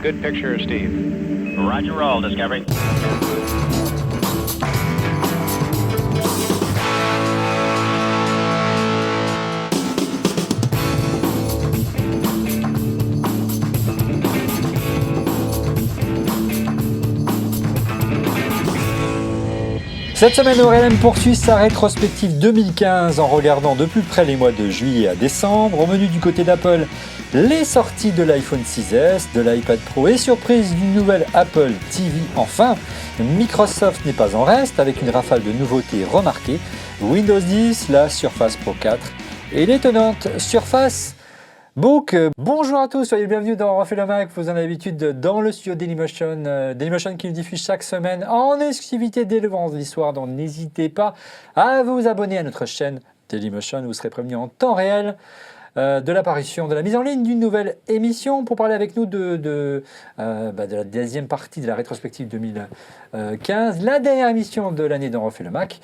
Good picture, Steve. Roger, roll, Discovery. Cette semaine, ORLM poursuit sa rétrospective 2015 en regardant de plus près les mois de juillet à décembre. Au menu du côté d'Apple, les sorties de l'iPhone 6S, de l'iPad Pro et surprise d'une nouvelle Apple TV. Enfin, Microsoft n'est pas en reste avec une rafale de nouveautés remarquées. Windows 10, la Surface Pro 4 et l'étonnante Surface Book. Bonjour à tous, soyez bienvenus dans Refait le Mac, vous en avez l'habitude dans le studio Dailymotion. Dailymotion qui nous diffuse chaque semaine en exclusivité dès le vendredi soir, donc n'hésitez pas à vous abonner à notre chaîne Dailymotion, vous serez prévenu en temps réel de l'apparition, de la mise en ligne d'une nouvelle émission. Pour parler avec nous de la deuxième partie de la rétrospective 2015, la dernière émission de l'année dans Refait le Mac,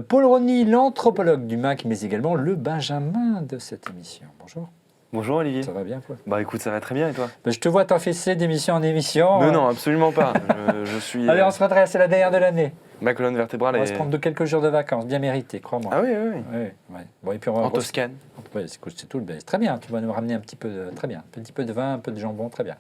Paul Rodney, l'anthropologue du Mac, mais également le Benjamin de cette émission. Bonjour. Bonjour Olivier. Ça va bien quoi? Bah écoute, ça va très bien et toi? Je te vois t'enfesser d'émission en émission. Non, absolument pas. Je suis. Allez, on se redresse, c'est la dernière de l'année. Ma colonne vertébrale On va est. se prendre quelques jours de vacances, bien mérités, crois-moi. Ah oui. Ouais. Bon, et puis En Toscane. Ouais, c'est tout. C'est très bien, tu vas nous ramener un petit peu très bien. Un petit peu de vin, un peu de jambon, très bien.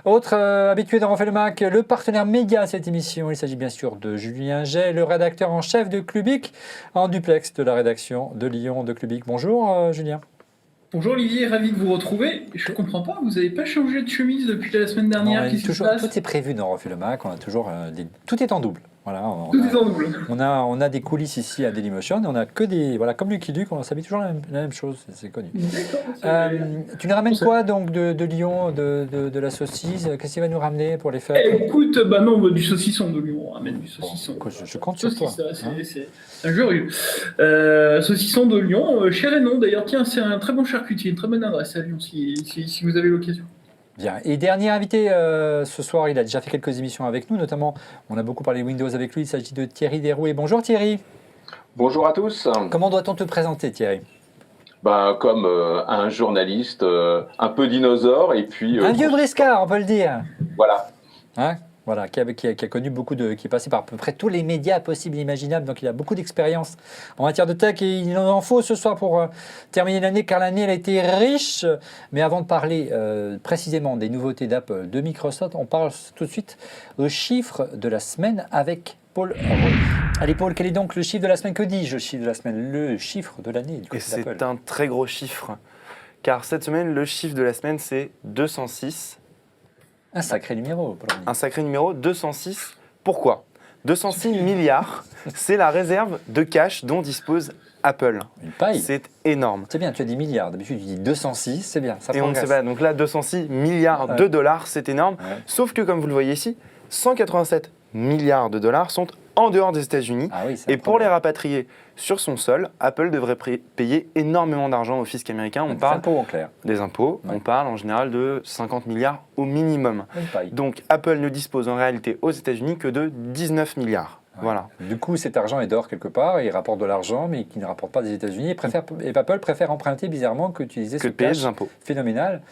Autre habitué dans Refait le Mac, le partenaire média de cette émission, il s'agit bien sûr de Julien Jay, le rédacteur en chef de Clubic, en duplex de la rédaction de Lyon de Clubic. Bonjour Julien. Bonjour Olivier, ravi de vous retrouver. Je ne comprends pas, vous n'avez pas changé de chemise depuis la semaine dernière, qu'est-ce qui se passe? Tout est prévu dans Refait le Mac, on a toujours tout est en double. Voilà, tout est en double. On a des coulisses ici à Dailymotion, on a que des... Voilà, comme Lucky Luke, on s'habille toujours la même chose, c'est connu. Tu nous ramènes quoi donc de Lyon, de la saucisse? Qu'est-ce qu'il va nous ramener pour les fêtes? Écoute, du saucisson de Lyon, on ramène du saucisson. Bon, je compte sur toi. C'est injurieux. Saucisson de Lyon, chez Raynon d'ailleurs, tiens, c'est un très bon charcutier, une très bonne adresse à Lyon si vous avez l'occasion. Bien. Et dernier invité ce soir, il a déjà fait quelques émissions avec nous, notamment on a beaucoup parlé Windows avec lui, il s'agit de Thierry Derouet. Bonjour Thierry. Bonjour à tous. Comment doit-on te présenter Thierry? Comme un journaliste un peu dinosaure et puis... un vieux briscard, on peut le dire. Voilà. Hein? Voilà, qui a connu qui est passé par à peu près tous les médias possibles et imaginables, donc il a beaucoup d'expérience en matière de tech et il en faut ce soir pour terminer l'année, car l'année elle a été riche. Mais avant de parler précisément des nouveautés d'Apple, de Microsoft, on parle tout de suite au chiffre de la semaine avec Paul Rodney. Allez Paul, quel est donc le chiffre de la semaine? Que dis-je, le chiffre de la semaine? Le chiffre de l'année du côté d'Apple. Et c'est un très gros chiffre, car cette semaine, le chiffre de la semaine, c'est 206. Un sacré numéro. Un sacré numéro, 206. Pourquoi? 206 milliards, c'est la réserve de cash dont dispose Apple. Une paille. C'est énorme. C'est bien, tu as dit milliards. D'habitude, tu dis 206, c'est bien. Ça et on ne sait pas. Donc là, 206 milliards de dollars, c'est énorme. Ouais. Sauf que, comme vous le voyez ici, 187 milliards de dollars sont en dehors des États-Unis. Ah oui, et pour les rapatrier sur son sol, Apple devrait payer énormément d'argent au fisc américain. On parle impôts en clair. Des impôts. Ouais. On parle en général de 50 milliards au minimum. Donc Apple ne dispose en réalité aux États-Unis que de 19 milliards. Ouais. Voilà. Du coup, cet argent est dehors quelque part, il rapporte de l'argent, mais qui ne rapporte pas des États-Unis. Et Apple préfère emprunter bizarrement que utiliser ce payer cash des impôts. Phénoménal.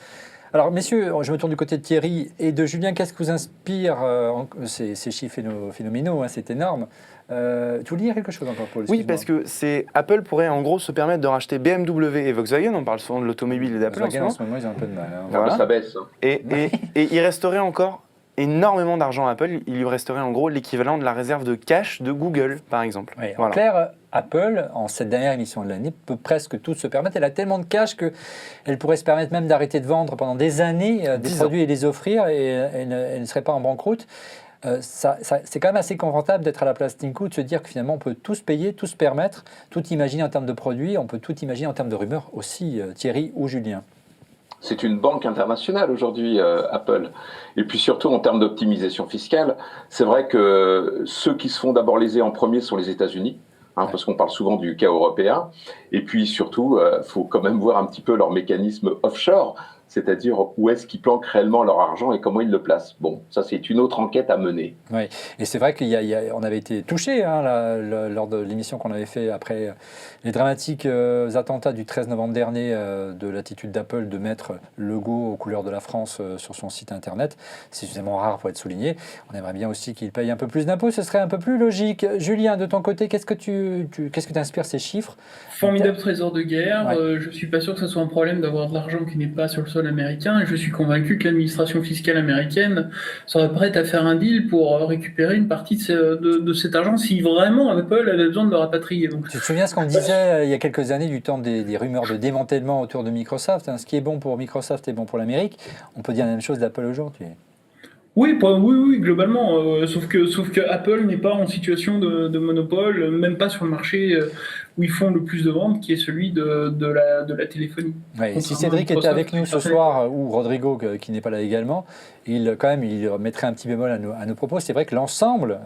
Alors, messieurs, je me tourne du côté de Thierry et de Julien. Qu'est-ce que vous inspire ces chiffres phénoménaux, hein, c'est énorme. Tu voulais dire quelque chose encore, Paul? Oui, parce que Apple pourrait en gros se permettre de racheter BMW et Volkswagen. On parle souvent de l'automobile et d'Apple en ce moment. Ils ont un peu de mal. Hein. Voilà. Ça baisse. Et il resterait encore énormément d'argent à Apple. Il lui resterait en gros l'équivalent de la réserve de cash de Google, par exemple. Oui, voilà. En clair, Apple, en cette dernière émission de l'année, peut presque tout se permettre. Elle a tellement de cash qu'elle pourrait se permettre même d'arrêter de vendre pendant des années des produits et les offrir, et elle ne serait pas en banqueroute. C'est quand même assez confortable d'être à la place Tim Cook, de se dire que finalement on peut tout se payer, tout se permettre, tout imaginer en termes de produits, on peut tout imaginer en termes de rumeurs aussi, Thierry ou Julien. C'est une banque internationale aujourd'hui, Apple. Et puis surtout en termes d'optimisation fiscale, c'est vrai que ceux qui se font d'abord léser en premier sont les États-Unis. Parce qu'on parle souvent du cas européen. Et puis surtout, faut quand même voir un petit peu leur mécanisme offshore. c'est-à-dire où est-ce qu'ils planquent réellement leur argent et comment ils le placent. Bon, ça c'est une autre enquête à mener. Oui, et c'est vrai qu'on avait été touchés lors de l'émission qu'on avait fait après les dramatiques attentats du 13 novembre dernier de l'attitude d'Apple de mettre le logo aux couleurs de la France sur son site internet. C'est suffisamment rare pour être souligné. On aimerait bien aussi qu'il paye un peu plus d'impôts, ce serait un peu plus logique. Julien, de ton côté, qu'est-ce que t'inspire ces chiffres? Formidable trésor de guerre. Ouais. Je suis pas sûr que ce soit un problème d'avoir de l'argent qui n'est pas sur le sol américain. Et je suis convaincu que l'administration fiscale américaine serait prête à faire un deal pour récupérer une partie de cet argent si vraiment Apple avait besoin de le rapatrier. Donc, Tu te souviens ce qu'on disait il y a quelques années du temps des rumeurs de démantèlement autour de Microsoft, hein. Ce qui est bon pour Microsoft est bon pour l'Amérique. On peut dire la même chose d'Apple aujourd'hui. oui, oui, globalement. Sauf que Apple n'est pas en situation de monopole, même pas sur le marché où ils font le plus de ventes, qui est celui de la téléphonie. Ouais, et si Contrairement Cédric à était Microsoft, avec nous ce soir, ou Rodrigo qui n'est pas là également, il mettrait un petit bémol à nos propos. C'est vrai que l'ensemble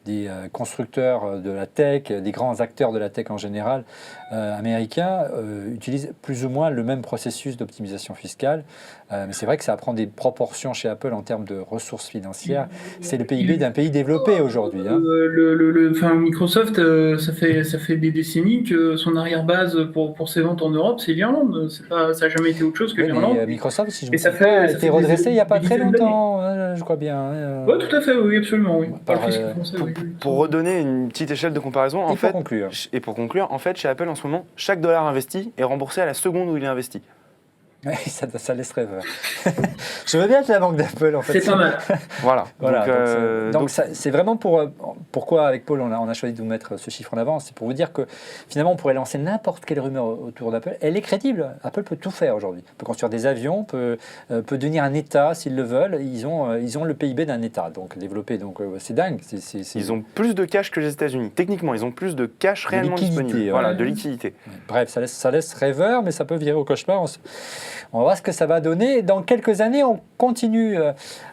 des constructeurs de la tech, des grands acteurs de la tech en général, américains, utilisent plus ou moins le même processus d'optimisation fiscale. Mais c'est vrai que ça prend des proportions chez Apple en termes de ressources financières. C'est le PIB d'un pays développé aujourd'hui. Hein. Microsoft, ça fait des décennies que son arrière-base pour ses ventes en Europe, c'est l'Irlande. Ça n'a jamais été autre chose que Oui, l'Irlande. mais Microsoft, si je me Et ça trompe pas, a fait été des redressé il n'y a pas des très dizaines longtemps, je crois bien. Oui, tout à fait, oui, absolument. Oui. Par, Pas le fisc français, oui. Pour redonner une petite échelle de comparaison, Et pour conclure. pour conclure, en fait, chez Apple en ce moment, chaque dollar investi est remboursé à la seconde où il est investi. Oui, ça laisse rêveur. Je veux bien être la banque d'Apple, en fait. C'est pas mal. Voilà. Donc c'est vraiment pourquoi avec Paul on a choisi de vous mettre ce chiffre en avant, c'est pour vous dire que finalement on pourrait lancer n'importe quelle rumeur autour d'Apple. Elle est crédible. Apple peut tout faire aujourd'hui. Peut construire des avions, peut devenir un État s'ils le veulent. Ils ont le PIB d'un État, donc développé. Donc c'est dingue. Ils ont plus de cash que les États-Unis. Techniquement, ils ont plus de cash réellement disponible. Ouais. Voilà, de liquidité. Bref, ça laisse rêveur, mais ça peut virer au cauchemar. On va voir ce que ça va donner. Dans quelques années, on continue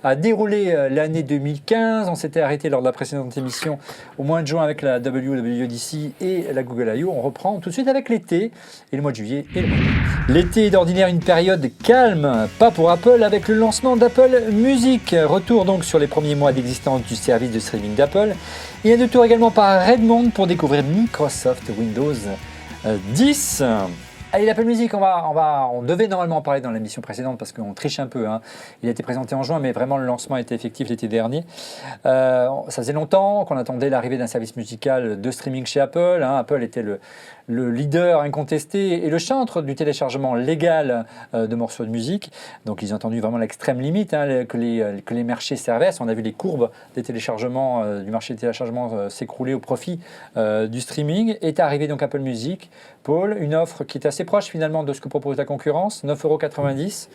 à dérouler l'année 2015. On s'était arrêté lors de la précédente émission au mois de juin avec la WWDC et la Google I.O. On reprend tout de suite avec l'été et le mois de juillet et le mois d'août. L'été est d'ordinaire une période calme, pas pour Apple, avec le lancement d'Apple Music. Retour donc sur les premiers mois d'existence du service de streaming d'Apple. Et un détour également par Redmond pour découvrir Microsoft Windows 10. Allez, l'Apple Music, on devait normalement en parler dans l'émission précédente parce qu'on triche un peu. Hein. Il a été présenté en juin, mais vraiment le lancement était effectif l'été dernier. Ça faisait longtemps qu'on attendait l'arrivée d'un service musical de streaming chez Apple. Hein. Apple était le leader incontesté et le chantre du téléchargement légal de morceaux de musique. Donc ils ont attendu vraiment l'extrême limite que les marchés servaient. On a vu les courbes des téléchargements, du marché des téléchargements s'écrouler au profit du streaming. Est arrivé donc Apple Music. Paul, une offre qui est assez proche finalement de ce que propose la concurrence, 9,90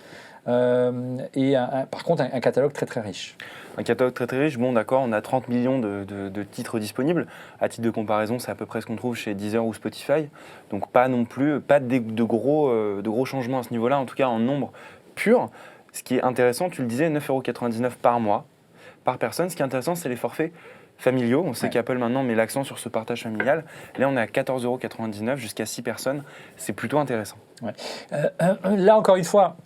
€, et par contre un catalogue très très riche. Un catalogue très très riche, bon d'accord, on a 30 millions de titres disponibles. À titre de comparaison, c'est à peu près ce qu'on trouve chez Deezer ou Spotify. Donc pas non plus, pas de gros changements à ce niveau-là, en tout cas en nombre pur. Ce qui est intéressant, tu le disais, 9,99 € par mois, par personne. Ce qui est intéressant, c'est les forfaits familiaux. On sait qu'Apple maintenant met l'accent sur ce partage familial. Là, on est à 14,99 € jusqu'à 6 personnes. C'est plutôt intéressant. Ouais. Là, encore une fois,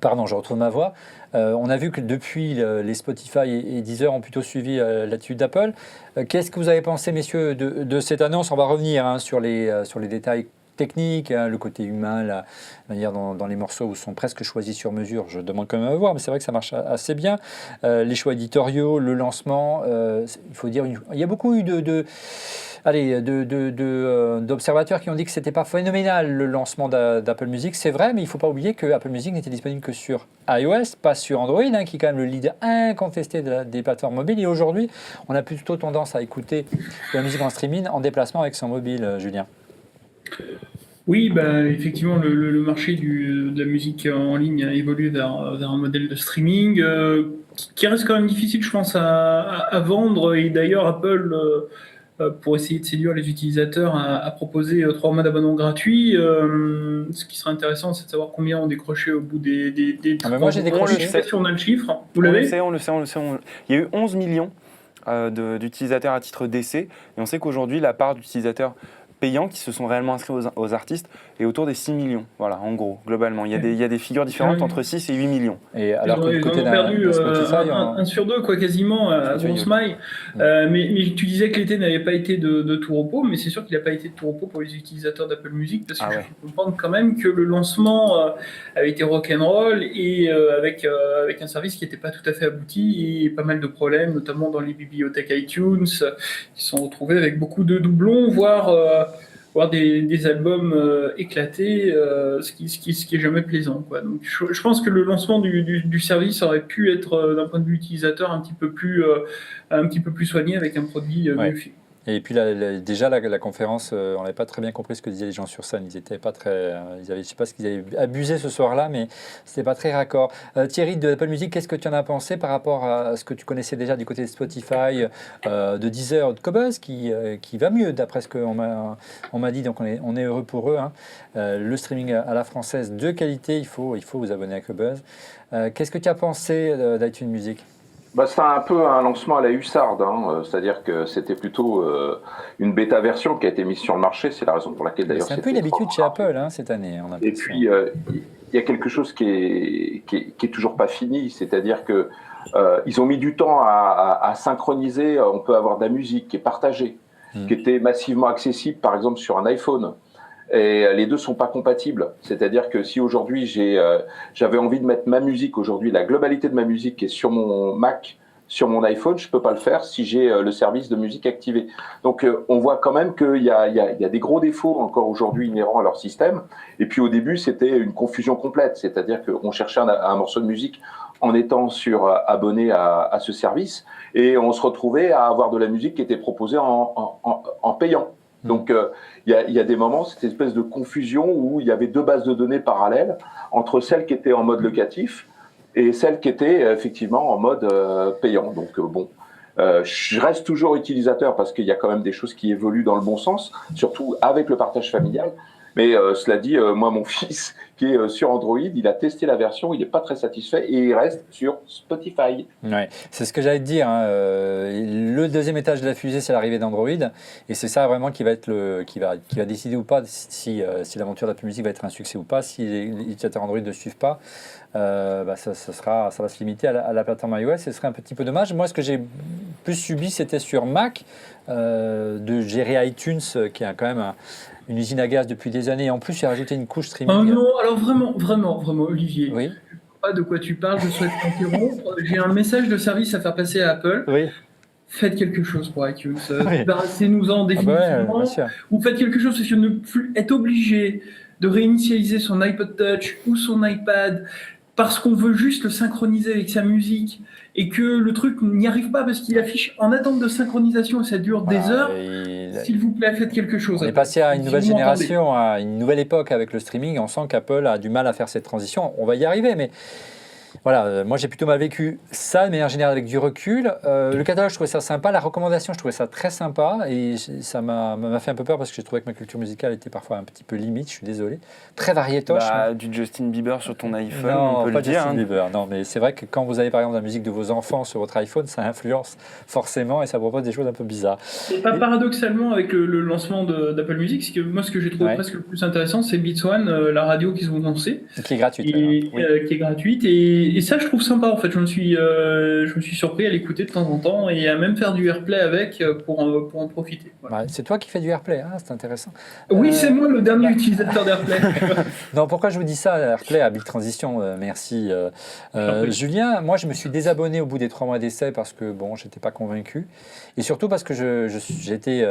pardon, je retrouve ma voix. On a vu que depuis, les Spotify et Deezer ont plutôt suivi l'attitude d'Apple. Qu'est-ce que vous avez pensé, messieurs, de cette annonce? On va revenir sur les détails technique, hein, le côté humain, la manière dont les morceaux sont presque choisis sur mesure. Je demande quand même à voir, mais c'est vrai que ça marche assez bien. Les choix éditoriaux, le lancement, il faut dire, il y a beaucoup eu d'observateurs qui ont dit que c'était pas phénoménal le lancement d'Apple Music. C'est vrai, mais il ne faut pas oublier que Apple Music n'était disponible que sur iOS, pas sur Android, hein, qui est quand même le leader incontesté des plateformes mobiles. Et aujourd'hui, on a plutôt tendance à écouter de la musique en streaming en déplacement avec son mobile, Julien. Oui, effectivement, le marché de la musique en ligne a évolué vers un modèle de streaming qui reste quand même difficile, je pense, à vendre. Et d'ailleurs, Apple, pour essayer de séduire les utilisateurs, a proposé 3 mois d'abonnement gratuit. Ce qui serait intéressant, c'est de savoir combien ont décroché au bout des 3 mois. Moi, j'ai décroché. Je ne sais pas si on a le chiffre. Vous l'avez ? On le sait. Il y a eu 11 millions d'utilisateurs à titre d'essai. Et on sait qu'aujourd'hui, la part d'utilisateurs payants qui se sont réellement inscrits aux artistes est autour des 6 millions. Voilà, en gros, globalement. Il y a des figures différentes entre 6 et 8 millions. Et alors que Ils du ont côté perdu d'un Spotify, un sur deux, quoi, quasiment, à grosse maille. Mais tu disais que l'été n'avait pas été de tout repos, mais c'est sûr qu'il n'a pas été de tout repos pour les utilisateurs d'Apple Music, parce que je peux comprendre quand même que le lancement avait été rock'n'roll et avec un service qui n'était pas tout à fait abouti et pas mal de problèmes, notamment dans les bibliothèques iTunes, qui sont retrouvés avec beaucoup de doublons, voire des albums éclatés, ce qui est jamais plaisant, quoi. Donc je pense que le lancement du service aurait pu être d'un point de vue utilisateur un petit peu plus soigné avec un produit mieux fait. Et puis déjà la conférence, on n'avait pas très bien compris ce que disaient les gens sur scène. Ils étaient pas très, je sais pas ce qu'ils avaient abusé ce soir-là, mais c'était pas très raccord. Thierry de Apple Music, qu'est-ce que tu en as pensé par rapport à ce que tu connaissais déjà du côté de Spotify, de Deezer, de Qobuz, qui va mieux d'après ce qu'on m'a dit. Donc on est heureux pour eux. Hein. Le streaming à la française de qualité, il faut vous abonner à Qobuz. Qu'est-ce que tu as pensé d'iTunes Music? C'était un peu un lancement à la hussarde, hein. C'est-à-dire que c'était plutôt une bêta version qui a été mise sur le marché. C'est la raison pour laquelle d'ailleurs. C'est un peu une habitude chez Apple cette année. Et puis il y a quelque chose qui est toujours pas fini, c'est-à-dire que ils ont mis du temps à synchroniser. On peut avoir de la musique qui est partagée, qui était massivement accessible, par exemple sur un iPhone. Et les deux sont pas compatibles. C'est-à-dire que si aujourd'hui j'avais envie de mettre ma musique aujourd'hui, la globalité de ma musique qui est sur mon Mac, sur mon iPhone, je peux pas le faire si j'ai le service de musique activé. Donc on voit quand même qu'il y a des gros défauts encore aujourd'hui inhérents à leur système. Et puis au début c'était une confusion complète, c'est-à-dire qu'on cherchait un morceau de musique en étant abonné à ce service, et on se retrouvait à avoir de la musique qui était proposée en payant. Donc il y a des moments, cette espèce de confusion où il y avait deux bases de données parallèles entre celles qui étaient en mode locatif et celles qui étaient effectivement en mode payant. Donc je reste toujours utilisateur parce qu'il y a quand même des choses qui évoluent dans le bon sens, surtout avec le partage familial. Mais cela dit, moi, mon fils, qui est sur Android, il a testé la version, il n'est pas très satisfait et il reste sur Spotify. Ouais, c'est ce que j'allais te dire. Hein. Le deuxième étage de la fusée, c'est l'arrivée d'Android. Et c'est ça vraiment qui va décider ou pas si l'aventure d'Apple Music va être un succès ou pas. Si les utilisateurs Android ne suivent pas, ça va se limiter à la plateforme iOS. Ce serait un petit peu dommage. Moi, ce que j'ai plus subi, c'était sur Mac, de gérer iTunes, qui a quand même une usine à gaz depuis des années. Et en plus, j'ai rajouté une couche streaming. Oh non, alors vraiment, Olivier. Oui. Je ne sais pas de quoi tu parles, je souhaite t'interrompre. J'ai un message de service à faire passer à Apple. Oui. Faites quelque chose pour iTunes. Débarrassez-nous-en définitivement. Bien sûr. Ou faites quelque chose parce que ne plus être obligé de réinitialiser son iPod Touch ou son iPad parce qu'on veut juste le synchroniser avec sa musique et que le truc n'y arrive pas parce qu'il affiche en attente de synchronisation et ça dure des heures. S'il vous plaît, faites quelque chose. On est passé à une nouvelle génération, à une nouvelle époque avec le streaming. On sent qu'Apple a du mal à faire cette transition. On va y arriver, mais voilà, moi j'ai plutôt mal vécu ça de manière générale avec du recul. Le catalogue, je trouvais ça sympa. La recommandation, je trouvais ça très sympa. Et ça m'a fait un peu peur parce que j'ai trouvé que ma culture musicale était parfois un petit peu limite. Je suis désolé. Très variétoche. Du Justin Bieber sur ton iPhone, non, on peut pas le dire. Justin Bieber. Non, mais c'est vrai que quand vous avez par exemple la musique de vos enfants sur votre iPhone, ça influence forcément et ça propose des choses un peu bizarres. Et pas paradoxalement avec le lancement d'Apple Music, c'est que moi ce que j'ai trouvé presque le plus intéressant, c'est Beats One, la radio qu'ils ont lancée. Qui est gratuite. Qui est gratuite. Et ça, je trouve sympa en fait. Je me suis surpris à l'écouter de temps en temps et à même faire du AirPlay avec pour en profiter. Voilà. Ouais, c'est toi qui fais du AirPlay, hein, c'est intéressant. Oui, c'est moi le dernier utilisateur d'AirPlay. Non, pourquoi je vous dis ça, AirPlay à Big Transition, merci. Julien, moi je me suis désabonné au bout des 3 mois d'essai parce que bon, j'étais pas convaincu. Et surtout parce que j'ai été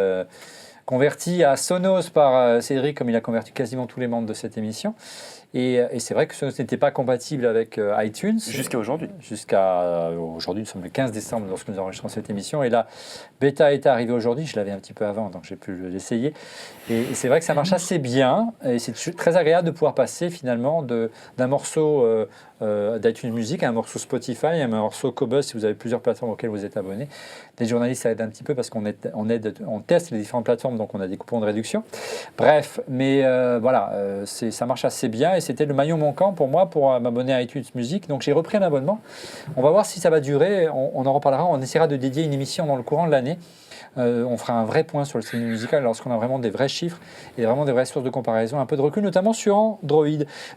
converti à Sonos par Cédric, comme il a converti quasiment tous les membres de cette émission. Et c'est vrai que Sonos n'était pas compatible avec iTunes. Jusqu'à aujourd'hui. Aujourd'hui, nous sommes le 15 décembre lorsque nous enregistrons cette émission. Et la bêta est arrivée aujourd'hui. Je l'avais un petit peu avant, donc j'ai pu l'essayer. Et c'est vrai que ça marche assez bien. Et c'est très agréable de pouvoir passer finalement d'un morceau d'iTunes Music à un morceau Spotify, à un morceau Qobuz si vous avez plusieurs plateformes auxquelles vous êtes abonné. Les journalistes, ça aide un petit peu parce qu'on teste les différentes plateformes, donc on a des coupons de réduction. Bref, mais voilà, ça marche assez bien. Et c'était le maillon manquant pour moi pour m'abonner à iTunes Music. Donc j'ai repris un abonnement. On va voir si ça va durer. On en reparlera. On essaiera de dédier une émission dans le courant de l'année On fera un vrai point sur le streaming musical lorsqu'on a vraiment des vrais chiffres et vraiment des vraies sources de comparaison, un peu de recul, notamment sur Android.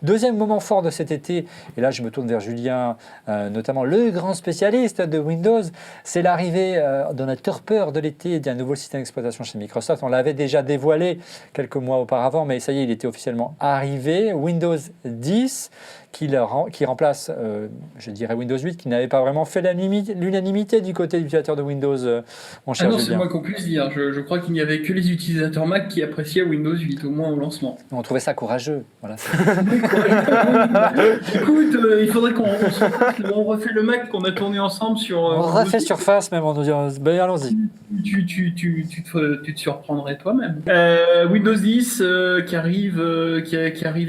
Deuxième moment fort de cet été, et là je me tourne vers Julien, notamment le grand spécialiste de Windows, c'est l'arrivée dans la torpeur de l'été d'un nouveau système d'exploitation chez Microsoft. On l'avait déjà dévoilé quelques mois auparavant, mais ça y est, il était officiellement arrivé. Windows 10, qui remplace, je dirais, Windows 8, qui n'avait pas vraiment fait l'unanimité du côté des utilisateurs de Windows, mon cher non, Julien. c'est moi qu'on puisse dire. Je crois qu'il n'y avait que les utilisateurs Mac qui appréciaient Windows 8, au moins au lancement. On trouvait ça courageux. Voilà. Écoute, il faudrait qu'on refait le Mac qu'on a tourné ensemble sur... On refait Surface même, on nous dit, ben, allons-y. Tu te surprendrais toi-même. Windows 10 qui arrive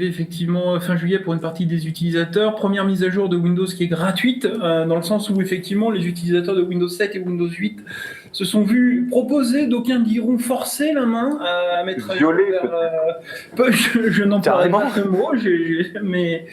effectivement fin juillet pour une partie des utilisateurs. Première mise à jour de Windows qui est gratuite, dans le sens où effectivement les utilisateurs de Windows 7 et Windows 8 se sont vus proposer, d'aucuns diront forcer la main à mettre Violer, je n'en parlerai pas ce mot, mais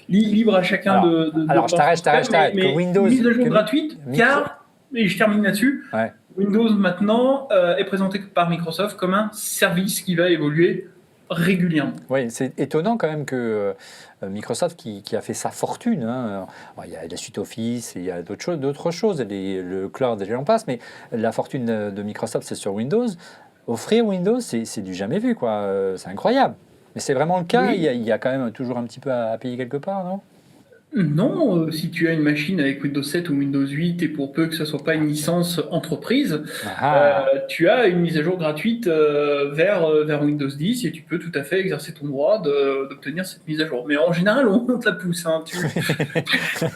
libre à chacun alors je t'arrête. Mais Windows, mise à jour gratuite, car, et je termine là-dessus, ouais. Windows maintenant est présenté par Microsoft comme un service qui va évoluer régulièrement. Oui, c'est étonnant quand même que Microsoft, qui a fait sa fortune, hein, il y a la suite Office, il y a d'autres choses, le cloud, et j'en passe, mais la fortune de Microsoft, c'est sur Windows. Offrir Windows, c'est du jamais vu, quoi. C'est incroyable. Mais c'est vraiment le cas, oui. Il y a quand même toujours un petit peu à payer quelque part, non ? Non, si tu as une machine avec Windows 7 ou Windows 8 et pour peu que ce ne soit pas une licence entreprise, tu as une mise à jour gratuite vers Windows 10 et tu peux tout à fait exercer ton droit d'obtenir cette mise à jour. Mais en général, on te la pousse. Hein,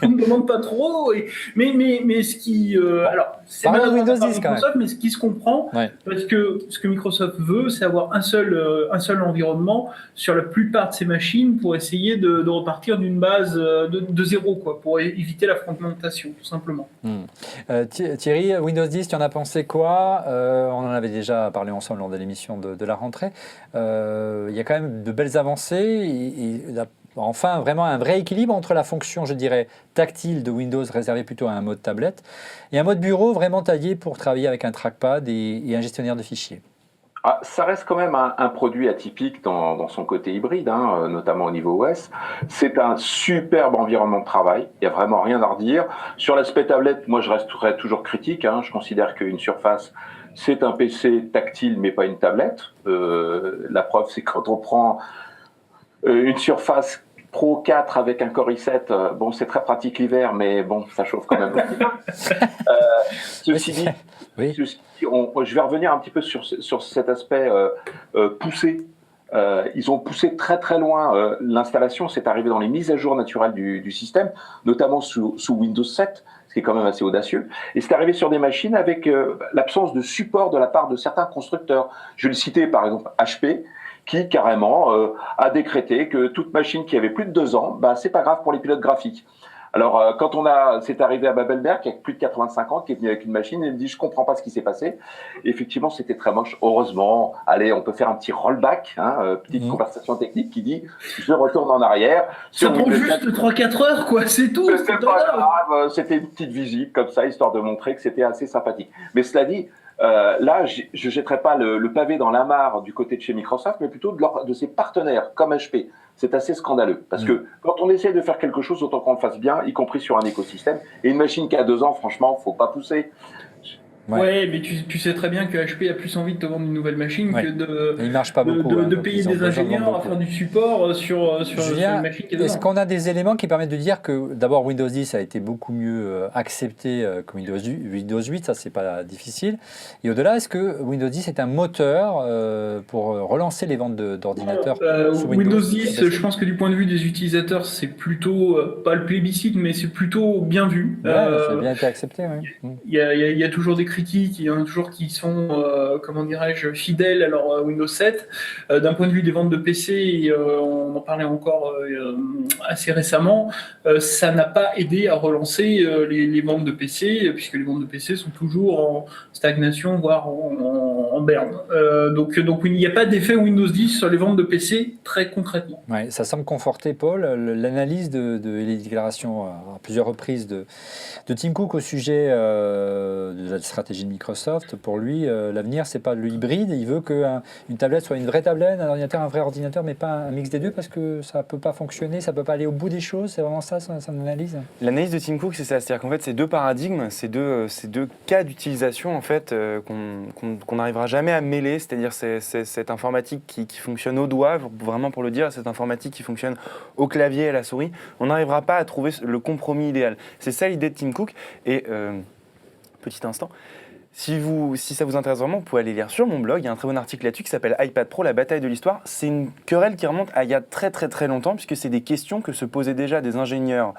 on ne demande pas trop. Mais ce qui... alors, c'est mal Windows 10 quand même. Mais ce qui se comprend, parce que ce que Microsoft veut, c'est avoir un seul environnement sur la plupart de ses machines pour essayer de repartir d'une base de zéro, quoi, pour éviter la fragmentation, tout simplement. Thierry, Windows 10, tu en as pensé quoi ? On en avait déjà parlé ensemble lors de l'émission de la rentrée. Il y a quand même de belles avancées et enfin vraiment un vrai équilibre entre la fonction, je dirais, tactile de Windows réservée plutôt à un mode tablette et un mode bureau vraiment taillé pour travailler avec un trackpad et un gestionnaire de fichiers. Ça reste quand même un produit atypique dans son côté hybride, hein, notamment au niveau OS. C'est un superbe environnement de travail, il n'y a vraiment rien à redire. Sur l'aspect tablette, moi je resterai toujours critique, hein. Je considère qu'une Surface, c'est un PC tactile mais pas une tablette. La preuve, c'est quand on prend une Surface Pro 4 avec un Core i7, bon, c'est très pratique l'hiver, mais bon, ça chauffe quand même. Ceci dit, oui. Je vais revenir un petit peu sur cet aspect poussé. Ils ont poussé très très loin l'installation, c'est arrivé dans les mises à jour naturelles du système, notamment sous Windows 7, ce qui est quand même assez audacieux. Et c'est arrivé sur des machines avec l'absence de support de la part de certains constructeurs. Je vais le citer par exemple HP, qui carrément a décrété que toute machine qui avait plus de 2 ans, c'est pas grave pour les pilotes graphiques. Alors, quand c'est arrivé à Babelberg, qui a plus de 85 ans, qui est venu avec une machine, il me dit, je comprends pas ce qui s'est passé. Et effectivement, c'était très moche. Heureusement, allez, on peut faire un petit rollback, petite conversation technique qui dit, je retourne en arrière. Ça prend juste 3-4 heures, quoi, c'est tout. C'est pas grave, c'était une petite visite comme ça, histoire de montrer que c'était assez sympathique. Mais cela dit, là, je ne jetterai pas le pavé dans la mare du côté de chez Microsoft, mais plutôt de ses partenaires, comme HP. C'est assez scandaleux, parce que quand on essaie de faire quelque chose, autant qu'on le fasse bien, y compris sur un écosystème. Et une machine qui a 2 ans, franchement, faut pas pousser. Ouais, mais tu sais très bien que HP a plus envie de te vendre une nouvelle machine que de payer des ingénieurs à faire du support sur une machine qui est dedans. Est-ce qu'on a des éléments qui permettent de dire que d'abord Windows 10 a été beaucoup mieux accepté que Windows 8, ça c'est pas difficile. Et au-delà, est-ce que Windows 10 est un moteur pour relancer les ventes d'ordinateurs sous Windows 10, je pense que du point de vue des utilisateurs, c'est plutôt pas le plébiscite, mais c'est plutôt bien vu. Ça a bien été accepté. Il y a toujours des critiques, il y en a toujours qui sont, comment dirais-je, fidèles à leur Windows 7. D'un point de vue des ventes de PC, on en parlait encore assez récemment, ça n'a pas aidé à relancer les ventes de PC, puisque les ventes de PC sont toujours en stagnation, voire en berne. Donc il n'y a pas d'effet Windows 10 sur les ventes de PC, très concrètement. Ouais, ça semble conforter, Paul. L'analyse et les déclarations à plusieurs reprises de Tim Cook au sujet de la stratégie stratégie de Microsoft. Pour lui, l'avenir, c'est pas le hybride. Il veut qu'une tablette soit une vraie tablette, un ordinateur, un vrai ordinateur, mais pas un mix des deux parce que ça peut pas fonctionner, ça peut pas aller au bout des choses. C'est vraiment ça son analyse. L'analyse de Tim Cook, c'est ça. C'est-à-dire qu'en fait, ces deux paradigmes, ces deux cas d'utilisation en fait, qu'on n'arrivera jamais à mêler. C'est-à-dire cette informatique qui fonctionne au doigt, vraiment pour le dire, cette informatique qui fonctionne au clavier et à la souris. On n'arrivera pas à trouver le compromis idéal. C'est ça l'idée de Tim Cook. Et petit instant. Si ça vous intéresse vraiment, vous pouvez aller lire sur mon blog. Il y a un très bon article là-dessus qui s'appelle iPad Pro, la bataille de l'histoire. C'est une querelle qui remonte à il y a très très très longtemps, puisque c'est des questions que se posaient déjà des ingénieurs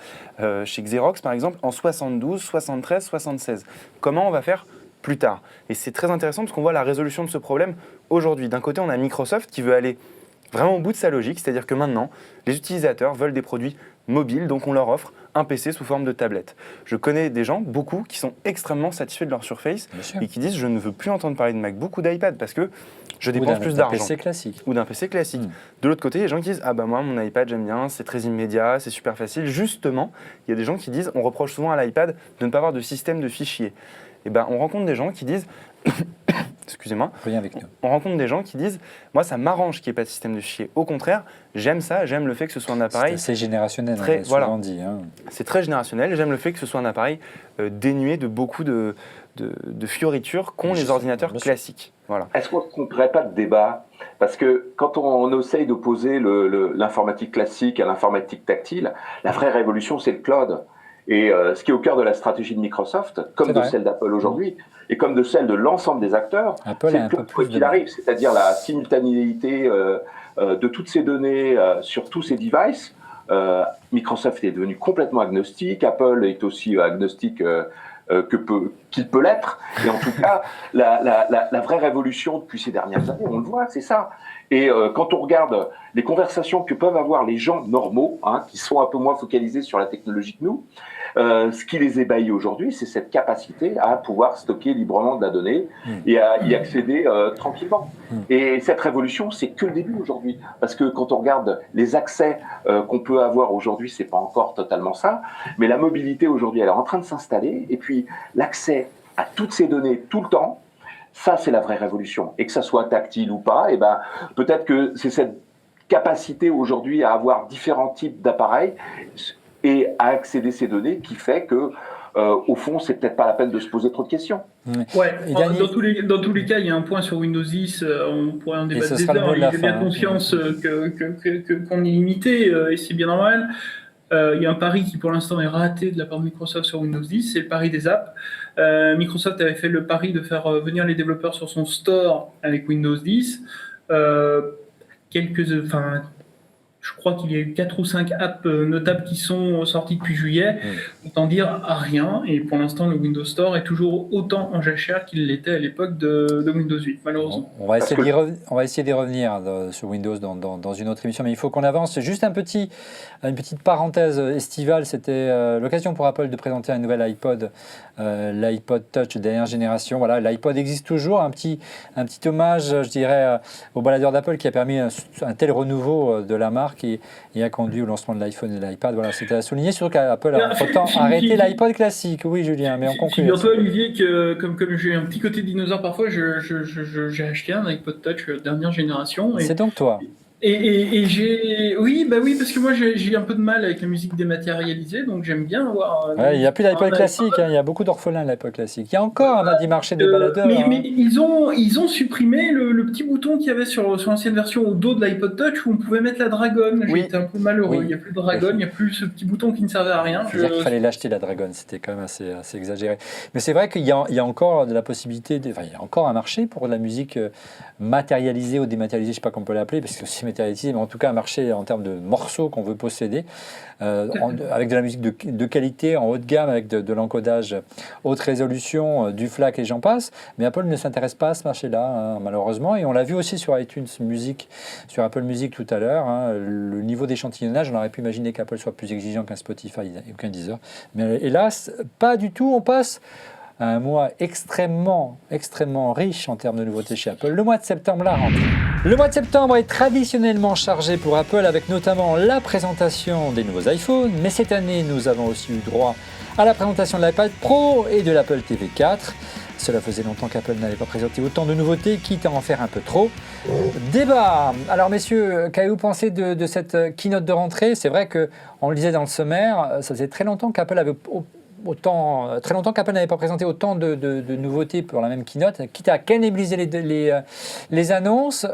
chez Xerox, par exemple, en 72, 73, 76. Comment on va faire plus tard? Et c'est très intéressant parce qu'on voit la résolution de ce problème aujourd'hui. D'un côté, on a Microsoft qui veut aller vraiment au bout de sa logique, c'est-à-dire que maintenant, les utilisateurs veulent des produits mobiles, donc on leur offre un PC sous forme de tablette. Je connais des gens, beaucoup, qui sont extrêmement satisfaits de leur Surface et qui disent « je ne veux plus entendre parler de MacBook ou d'iPad parce que je dépense plus d'argent. » PC classique. Ou d'un PC classique. De l'autre côté, il y a des gens qui disent « ah bah moi, mon iPad, j'aime bien, c'est très immédiat, c'est super facile. » Justement, il y a des gens qui disent « on reproche souvent à l'iPad de ne pas avoir de système de fichiers. » Et ben, on rencontre des gens qui disent excusez-moi. Rien avec nous. On rencontre des gens qui disent « moi, ça m'arrange qu'il n'y ait pas de système de fichiers. Au contraire, j'aime ça, j'aime le fait que ce soit un appareil… » C'est générationnel, très, on l'a souvent dit. Hein. C'est très générationnel. J'aime le fait que ce soit un appareil dénué de beaucoup de fioritures qu'ont les ordinateurs classiques. Voilà. Est-ce qu'on ne ferait pas de débat? Parce que quand on essaye d'opposer l'informatique classique à l'informatique tactile, la vraie révolution, c'est le cloud. Et ce qui est au cœur de la stratégie de Microsoft, comme de celle d'Apple aujourd'hui, et comme de celle de l'ensemble des acteurs, c'est le cloud quoi qu'il arrive, c'est-à-dire la simultanéité de toutes ces données sur tous ces devices. Microsoft est devenu complètement agnostique, Apple est aussi agnostique qu'il peut l'être, et en tout cas, la vraie révolution depuis ces dernières années, on le voit, c'est ça. Et quand on regarde les conversations que peuvent avoir les gens normaux, hein, qui sont un peu moins focalisés sur la technologie que nous, ce qui les ébahit aujourd'hui, c'est cette capacité à pouvoir stocker librement de la donnée et à y accéder tranquillement. Et cette révolution, c'est que le début aujourd'hui, parce que quand on regarde les accès qu'on peut avoir aujourd'hui, c'est pas encore totalement ça, mais la mobilité aujourd'hui, elle est en train de s'installer, et puis l'accès à toutes ces données tout le temps, ça, c'est la vraie révolution. Et que ça soit tactile ou pas, et ben, peut-être que c'est cette capacité aujourd'hui à avoir différents types d'appareils et à accéder à ces données qui fait que, au fond, c'est peut-être pas la peine de se poser trop de questions. Ouais, dans tous les cas, il y a un point sur Windows 10, on pourrait en débattre des heures, il a bien conscience qu'on est limité, et c'est bien normal. Il y a un pari qui pour l'instant est raté de la part de Microsoft sur Windows 10, c'est le pari des apps. Microsoft avait fait le pari de faire venir les développeurs sur son store avec Windows 10. Je crois qu'il y a eu 4 ou 5 apps notables qui sont sorties depuis juillet. Autant dire rien. Et pour l'instant, le Windows Store est toujours autant en jachère qu'il l'était à l'époque de Windows 8, malheureusement. On va essayer d'y revenir sur Windows dans une autre émission, mais il faut qu'on avance. Juste une petite parenthèse estivale. C'était l'occasion pour Apple de présenter un nouvel iPod, l'iPod Touch dernière génération. Voilà, l'iPod existe toujours. Un petit hommage, je dirais, au baladeur d'Apple qui a permis un tel renouveau de la marque et a conduit au lancement de l'iPhone et de l'iPad. Voilà, c'était à souligner, surtout qu'Apple a entre-temps arrêté l'iPod classique. Oui, Julien, mais on conclut. Figure-toi, Olivier, que comme j'ai un petit côté dinosaure parfois, j'ai acheté un iPod Touch dernière génération. C'est donc toi. Et oui, parce que moi j'ai un peu de mal avec la musique dématérialisée, donc j'aime bien avoir. Il n'y a plus d'iPod classique, il y a beaucoup d'orphelins de l'iPod classique. Il y a encore un petit marché des baladeurs. Mais ils ont supprimé le petit bouton qu'il y avait sur l'ancienne version au dos de l'iPod Touch où on pouvait mettre la dragonne. J'étais un peu malheureux. Il n'y a plus de dragonne, il n'y a plus ce petit bouton qui ne servait à rien. C'est-à-dire qu'il fallait l'acheter la dragonne, c'était quand même assez exagéré. Mais c'est vrai qu'il y a encore de la possibilité, il y a encore un marché pour la musique matérialisée ou dématérialisée, je ne sais pas comment on peut l'appeler, parce que c'est matérialisé, mais en tout cas un marché en termes de morceaux qu'on veut posséder, avec de la musique de qualité, en haut de gamme, avec de l'encodage haute résolution, du FLAC et j'en passe. Mais Apple ne s'intéresse pas à ce marché-là, hein, malheureusement. Et on l'a vu aussi sur iTunes Music, sur Apple Music tout à l'heure. Hein, le niveau d'échantillonnage, on aurait pu imaginer qu'Apple soit plus exigeant qu'un Spotify ou qu'un Deezer. Mais hélas, pas du tout. On passe un mois extrêmement riche en termes de nouveautés chez Apple. Le mois de septembre, la rentrée. Le mois de septembre est traditionnellement chargé pour Apple avec notamment la présentation des nouveaux iPhones, mais cette année, nous avons aussi eu droit à la présentation de l'iPad Pro et de l'Apple TV 4. Cela faisait longtemps qu'Apple n'avait pas présenté autant de nouveautés, quitte à en faire un peu trop. Débat. Alors messieurs, qu'avez-vous pensé de cette keynote de rentrée? C'est vrai qu'on le disait dans le sommaire, ça faisait très longtemps qu'Apple n'avait pas présenté autant de nouveautés pour la même keynote, quitte à cannibaliser les annonces,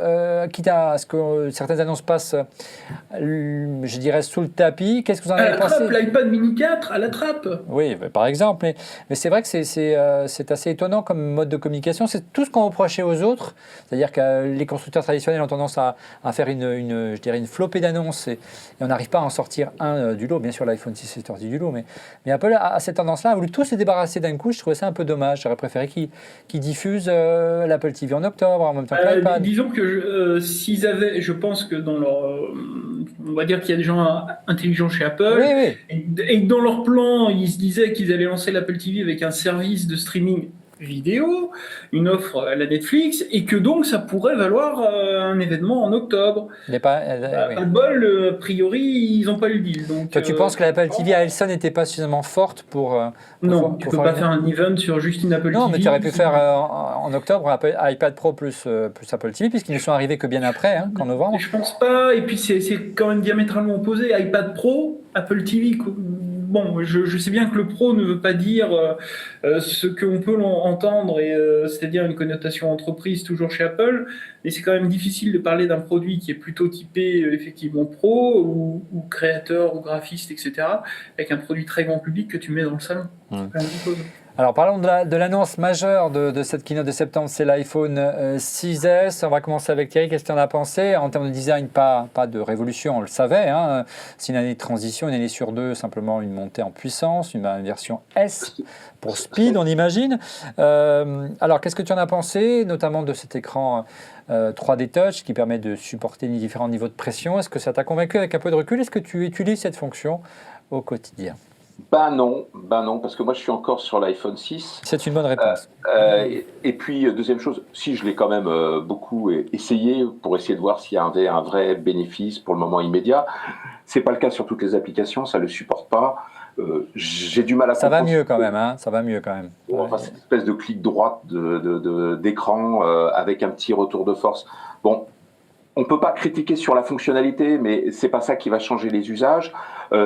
quitte à ce que certaines annonces passent, je dirais, sous le tapis. Qu'est-ce que vous en avez pensé? L'iPad mini 4 à la trappe. Oui, par exemple, mais c'est vrai que c'est assez étonnant comme mode de communication. C'est tout ce qu'on reprochait aux autres, c'est-à-dire que les constructeurs traditionnels ont tendance à faire je dirais une flopée d'annonces et on n'arrive pas à en sortir un du lot. Bien sûr, l'iPhone 6 est sorti du lot, mais Apple a cette tendance-là, a voulu tous se débarrasser d'un coup. Je trouvais ça un peu dommage. J'aurais préféré qu'ils diffusent l'Apple TV en octobre en même temps que l'iPad. Disons que s'ils avaient, je pense que dans leur, on va dire qu'il y a des gens intelligents chez Apple, Oui. et dans leur plan, ils se disaient qu'ils allaient lancer l'Apple TV avec un service de streaming vidéo, une offre à la Netflix, et que donc ça pourrait valoir un événement en octobre. Oui. Pas de bol, a priori, ils n'ont pas eu le deal. Donc, Toi, tu penses que l'Apple TV à elle seule n'était pas suffisamment forte pour non, tu ne peux pas faire un event sur juste une Apple TV. Non, mais tu aurais pu faire en octobre iPad Pro plus Apple TV, puisqu'ils ne sont arrivés que bien après, qu'en novembre. Je pense pas, et puis c'est quand même diamétralement opposé. iPad Pro, Apple TV. Bon, je sais bien que le Pro ne veut pas dire ce qu'on peut entendre, c'est-à-dire une connotation entreprise toujours chez Apple, mais c'est quand même difficile de parler d'un produit qui est plutôt typé effectivement Pro ou créateur ou graphiste, etc., avec un produit très grand public que tu mets dans le salon. C'est quand même une chose. Alors parlons de l'annonce majeure de cette keynote de septembre, c'est l'iPhone 6S. On va commencer avec Thierry, qu'est-ce que tu en as pensé? En termes de design, pas de révolution, on le savait. C'est une année de transition, une année sur deux, simplement une montée en puissance, une version S pour Speed, on imagine. Alors qu'est-ce que tu en as pensé, notamment de cet écran 3D Touch qui permet de supporter différents niveaux de pression? Est-ce que ça t'a convaincu avec un peu de recul? Est-ce que tu utilises cette fonction au quotidien? Ben non, parce que moi je suis encore sur l'iPhone 6. C'est une bonne réponse. Et puis, deuxième chose, si je l'ai quand même beaucoup essayé pour essayer de voir s'il y avait un vrai bénéfice pour le moment immédiat. C'est pas le cas sur toutes les applications, ça le supporte pas. J'ai du mal à ça comprendre. Va mieux quand même, ça va mieux quand même. Enfin, cette espèce de clic droit d'écran avec un petit retour de force. Bon. On ne peut pas critiquer sur la fonctionnalité, mais ce n'est pas ça qui va changer les usages.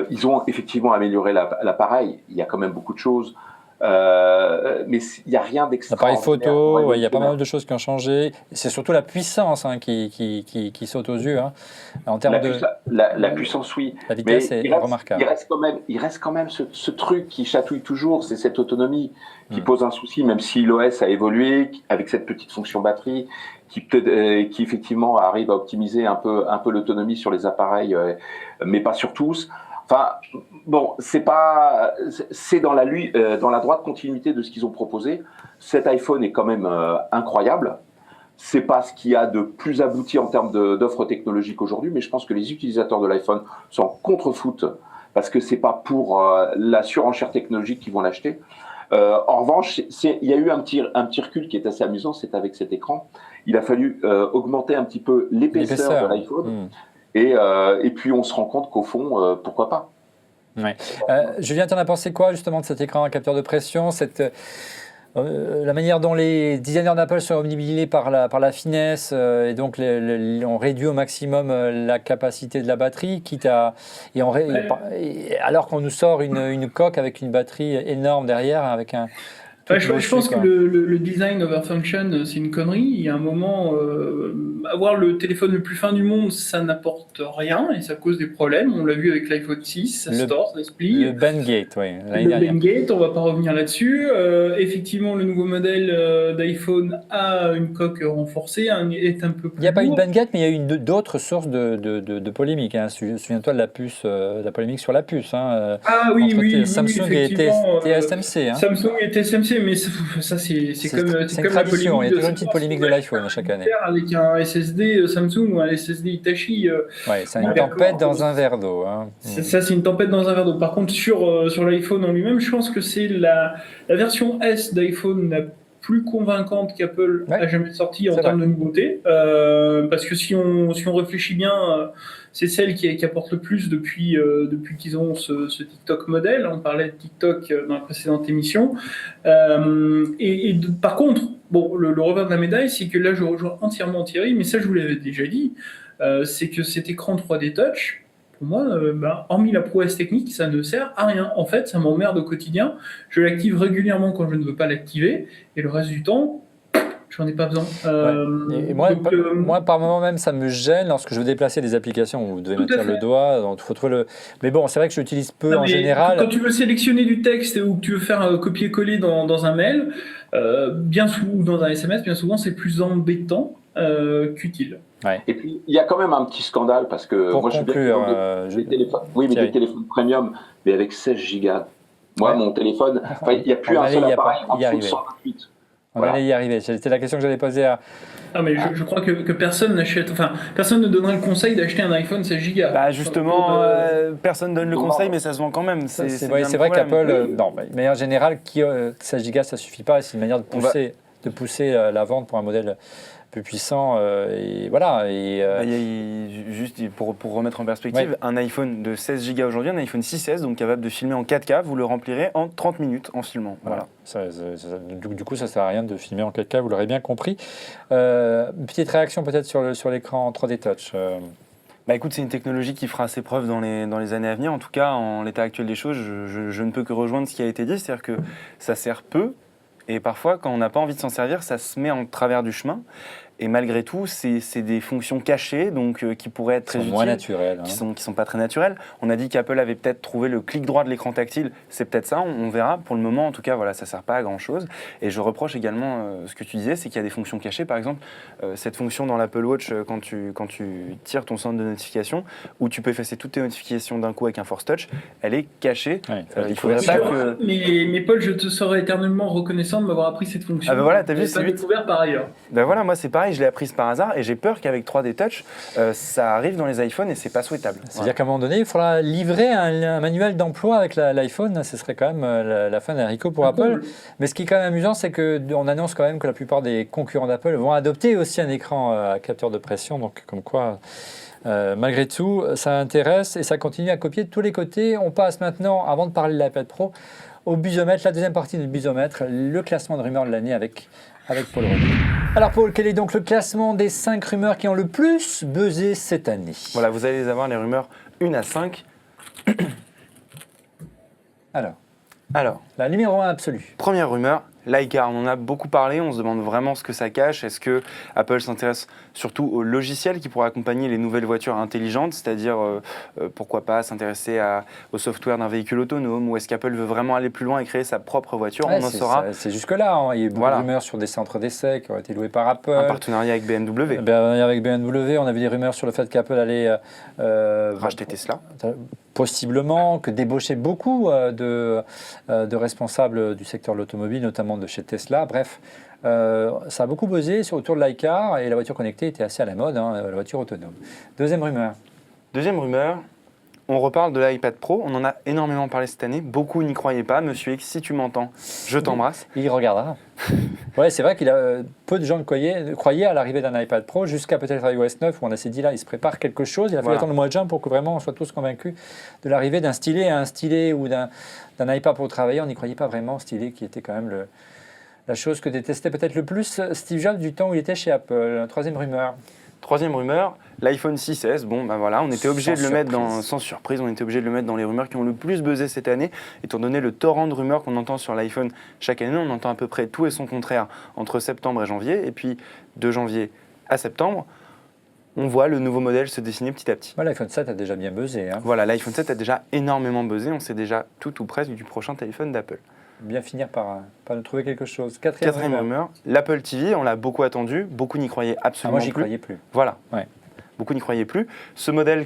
Ils ont effectivement amélioré l'appareil. Il y a quand même beaucoup de choses. Mais il n'y a rien d'extraordinaire. L'appareil photo, il y a pas mal de choses qui ont changé. C'est surtout la puissance qui saute aux yeux. En termes la puissance, oui. La vitesse est remarquable. Il reste quand même ce truc qui chatouille toujours, c'est cette autonomie qui pose un souci, même si l'OS a évolué avec cette petite fonction batterie qui effectivement arrive à optimiser un peu l'autonomie sur les appareils, mais pas sur tous. Enfin, bon, c'est dans la droite continuité de ce qu'ils ont proposé. Cet iPhone est quand même incroyable. C'est pas ce qu'il y a de plus abouti en termes d'offres technologiques aujourd'hui, mais je pense que les utilisateurs de l'iPhone sont en contre-foot parce que c'est pas pour la surenchère technologique qu'ils vont l'acheter. En revanche, il y a eu un petit recul qui est assez amusant, c'est avec cet écran. Il a fallu augmenter un petit peu l'épaisseur de l'iPhone. Et puis on se rend compte qu'au fond, pourquoi pas. Ouais. Julien, tu en as pensé quoi justement de cet écran à capteur de pression, la manière dont les designers d'Apple sont omnibilés par la finesse et donc on réduit au maximum la capacité de la batterie, alors qu'on nous sort une coque avec une batterie énorme derrière, avec un... Je pense que le design over function, c'est une connerie. Il y a un moment, avoir le téléphone le plus fin du monde, ça n'apporte rien et ça cause des problèmes. On l'a vu avec l'iPhone 6, ça se tord, ça se plie. Le Bendgate, oui. Le Bendgate, on ne va pas revenir là-dessus. Effectivement, le nouveau modèle d'iPhone a une coque renforcée, est un peu plus Il n'y a pas eu de lourd. Bendgate, mais il y a eu d'autres sources de polémique. Souviens-toi de la polémique sur la puce. Ah oui, entre oui, Samsung et TSMC. Samsung et TSMC, sais, mais ça, c'est comme une comme la tradition, il y a polémique toujours une de petite savoir polémique si de on l'iPhone achète chaque un année. verre avec un SSD Samsung ou un SSD Hitachi. Ouais, c'est Oui, une d'accord. tempête dans un verre d'eau. Hein. Ça, c'est une tempête dans un verre d'eau. Par contre, sur l'iPhone en lui-même, je pense que c'est la version S d'iPhone la plus convaincante qu'Apple Ouais, a jamais sortie en c'est termes de nouveauté. Parce que si on réfléchit bien, c'est celle qui apporte le plus depuis qu'ils ont ce TikTok modèle. On parlait de TikTok dans la précédente émission. Par contre, bon, le revers de la médaille, c'est que là, je rejoins entièrement Thierry, mais ça, je vous l'avais déjà dit, c'est que cet écran 3D Touch, pour moi, hormis la prouesse technique, ça ne sert à rien. En fait, ça m'emmerde au quotidien. Je l'active régulièrement quand je ne veux pas l'activer, et le reste du temps, j'en ai pas besoin. Ouais. Et moi, par moment même, ça me gêne lorsque je veux déplacer des applications où vous devez Tout à mettre le fait. doigt. Donc, faut trouver le... Mais bon, c'est vrai que je l'utilise peu Non, en mais général. quand tu veux sélectionner du texte ou que tu veux faire un copier-coller dans un mail, ou dans un SMS, bien souvent, c'est plus embêtant qu'utile. Et puis, il y a quand même un petit scandale parce que Pour moi, je suis bien conclure, content des téléphones, oui, mais Thierry. des téléphones premium, mais avec 16 gigas. Moi, Ouais. mon téléphone, il n'y a plus On un allait seul y appareil en y dessous de arriver. 128. On Voilà. allait y arriver. C'était la question que j'allais poser à... Ah, mais je crois que personne n'achète, enfin, personne ne donnerait le conseil d'acheter un iPhone 16 Go. Bah justement, personne donne le conseil, mais ça se vend quand même. C'est bien vrai, le c'est vrai problème. qu'Apple, non, mais en général, 16 Go, ça suffit pas. C'est une manière de pousser la vente pour un modèle plus puissant. Et voilà. Et, Juste pour remettre en perspective, un iPhone de 16 Go aujourd'hui, un iPhone 6S, donc capable de filmer en 4K, vous le remplirez en 30 minutes en filmant. Voilà. Du coup, ça sert à rien de filmer en 4K, vous l'aurez bien compris. Une petite réaction peut-être sur l'écran 3D Touch. Bah écoute, c'est une technologie qui fera ses preuves dans les années à venir. En tout cas, en l'état actuel des choses, je ne peux que rejoindre ce qui a été dit, c'est-à-dire que ça sert peu. Et parfois, quand on n'a pas envie de s'en servir, ça se met en travers du chemin. Et malgré tout, c'est des fonctions cachées, donc qui pourraient être très utiles, moins naturelles, qui sont pas très naturelles. On a dit qu'Apple avait peut-être trouvé le clic droit de l'écran tactile. C'est peut-être ça, on verra. Pour le moment, en tout cas, voilà, ça sert pas à grand-chose. Et je reproche également ce que tu disais, c'est qu'il y a des fonctions cachées. Par exemple, cette fonction dans l'Apple Watch, quand tu tires ton centre de notification, où tu peux effacer toutes tes notifications d'un coup avec un Force Touch, elle est cachée. Ouais, Il faudrait pas que... Mais Paul, je te serais éternellement reconnaissant de m'avoir appris cette fonction. Ah ben voilà, t'as vu, Je c'est l'avais pas vite. découvert par ailleurs. Ben voilà, moi c'est pareil, je l'ai apprise par hasard et j'ai peur qu'avec 3D Touch, ça arrive dans les iPhones et c'est pas souhaitable. C'est-à-dire qu'à un moment donné, il faudra livrer un manuel d'emploi avec l'iPhone. Ce serait quand même la fin d'un haricot pour Apple. Cool. Mais ce qui est quand même amusant, c'est qu'on annonce quand même que la plupart des concurrents d'Apple vont adopter aussi un écran à capteur de pression. Donc comme quoi, malgré tout, ça intéresse et ça continue à copier de tous les côtés. On passe maintenant, avant de parler de l'iPad Pro, au busomètre, la deuxième partie du busomètre, le classement de rumeurs de l'année avec Paul Renaud. Alors Paul, quel est donc le classement des 5 rumeurs qui ont le plus buzzé cette année? Voilà, vous allez les avoir, les rumeurs 1 à 5. Alors, la numéro 1 absolue. première rumeur, Leica, on en a beaucoup parlé, on se demande vraiment ce que ça cache. Est-ce que Apple s'intéresse surtout au logiciel qui pourra accompagner les nouvelles voitures intelligentes, c'est-à-dire pourquoi pas s'intéresser au software d'un véhicule autonome, ou est-ce qu'Apple veut vraiment aller plus loin et créer sa propre voiture? On en saura. C'est jusque-là, hein. Il y a eu beaucoup de rumeurs sur des centres d'essai qui ont été loués par Apple. Un partenariat avec BMW. Avec BMW, on avait des rumeurs sur le fait qu'Apple allait racheter Tesla. Possiblement, que débaucher beaucoup de responsables du secteur de l'automobile, notamment de chez Tesla. Bref, ça a beaucoup buzzé autour de l'iCar et la voiture connectée était assez à la mode, hein, la voiture autonome. Deuxième rumeur, on reparle de l'iPad Pro. On en a énormément parlé cette année. Beaucoup n'y croyaient pas. Monsieur X, si tu m'entends, je t'embrasse. Il regardera. Ouais, c'est vrai qu'il a peu de gens croyaient à l'arrivée d'un iPad Pro jusqu'à peut-être iOS 9 où on s'est dit là, il se prépare quelque chose. Il a fallu attendre le mois de juin pour que vraiment on soit tous convaincus de l'arrivée d'un stylet ou d'un iPad pour travailler. On n'y croyait pas vraiment, stylet qui était quand même la chose que détestait peut-être le plus Steve Jobs du temps où il était chez Apple. Troisième rumeur, l'iPhone 6S. Bon, ben voilà, on était obligé de le mettre sans surprise, on était obligé de le mettre dans les rumeurs qui ont le plus buzzé cette année. Étant donné le torrent de rumeurs qu'on entend sur l'iPhone chaque année, on entend à peu près tout et son contraire entre septembre et janvier. Et puis, de janvier à septembre, on voit le nouveau modèle se dessiner petit à petit. Ouais, L'iPhone 7 a déjà bien buzzé. Hein. Voilà, l'iPhone 7 a déjà énormément buzzé. On sait déjà tout ou presque du prochain téléphone d'Apple. Bien finir par nous trouver quelque chose. Quatrième rumeur, l'Apple TV, on l'a beaucoup attendu, beaucoup n'y croyaient absolument plus. Moi, j'y croyais plus. Voilà, ouais. Beaucoup n'y croyaient plus. Ce modèle,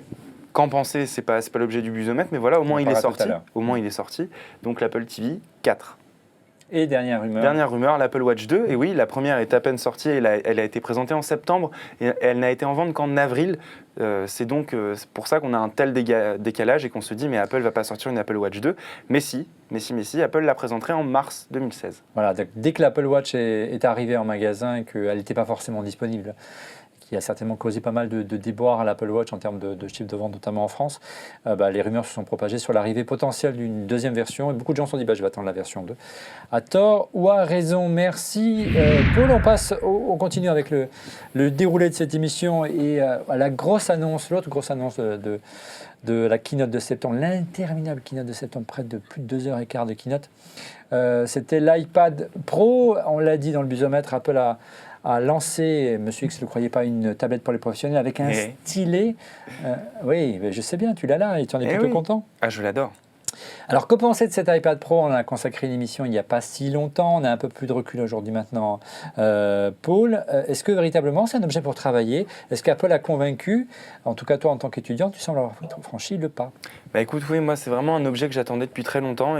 qu'en penser, c'est pas l'objet du busomètre, mais voilà, au moins il est sorti. Donc l'Apple TV 4. Et dernière rumeur. Dernière rumeur, l'Apple Watch 2. Et oui, la première est à peine sortie, elle a été présentée en septembre et elle n'a été en vente qu'en avril. C'est donc pour ça qu'on a un tel décalage et qu'on se dit mais Apple va pas sortir une Apple Watch 2. Mais si, Apple la présenterait en mars 2016. Voilà, donc dès que l'Apple Watch est arrivée en magasin et qu'elle n'était pas forcément disponible, qui a certainement causé pas mal de déboires à l'Apple Watch en termes de chiffre de vente, notamment en France, les rumeurs se sont propagées sur l'arrivée potentielle d'une deuxième version. Et beaucoup de gens se sont dit, je vais attendre la version 2. À tort ou à raison, merci. Paul, on continue avec le déroulé de cette émission et à la grosse annonce, l'autre grosse annonce de la keynote de septembre, l'interminable keynote de septembre, près de plus de 2h15 de keynote. C'était l'iPad Pro. On l'a dit dans le busomètre, Apple a lancé, Monsieur X ne le croyait pas, une tablette pour les professionnels avec un stylet. Oui, mais je sais bien, tu l'as là et tu en es plutôt content. Ah, je l'adore. Alors, que penser de cet iPad Pro? On a consacré une émission il n'y a pas si longtemps, on a un peu plus de recul aujourd'hui maintenant. Paul, est-ce que véritablement c'est un objet pour travailler? Est-ce qu'Apple a convaincu? En tout cas, toi, en tant qu'étudiant, tu sembles avoir franchi le pas. Écoute, oui, moi, c'est vraiment un objet que j'attendais depuis très longtemps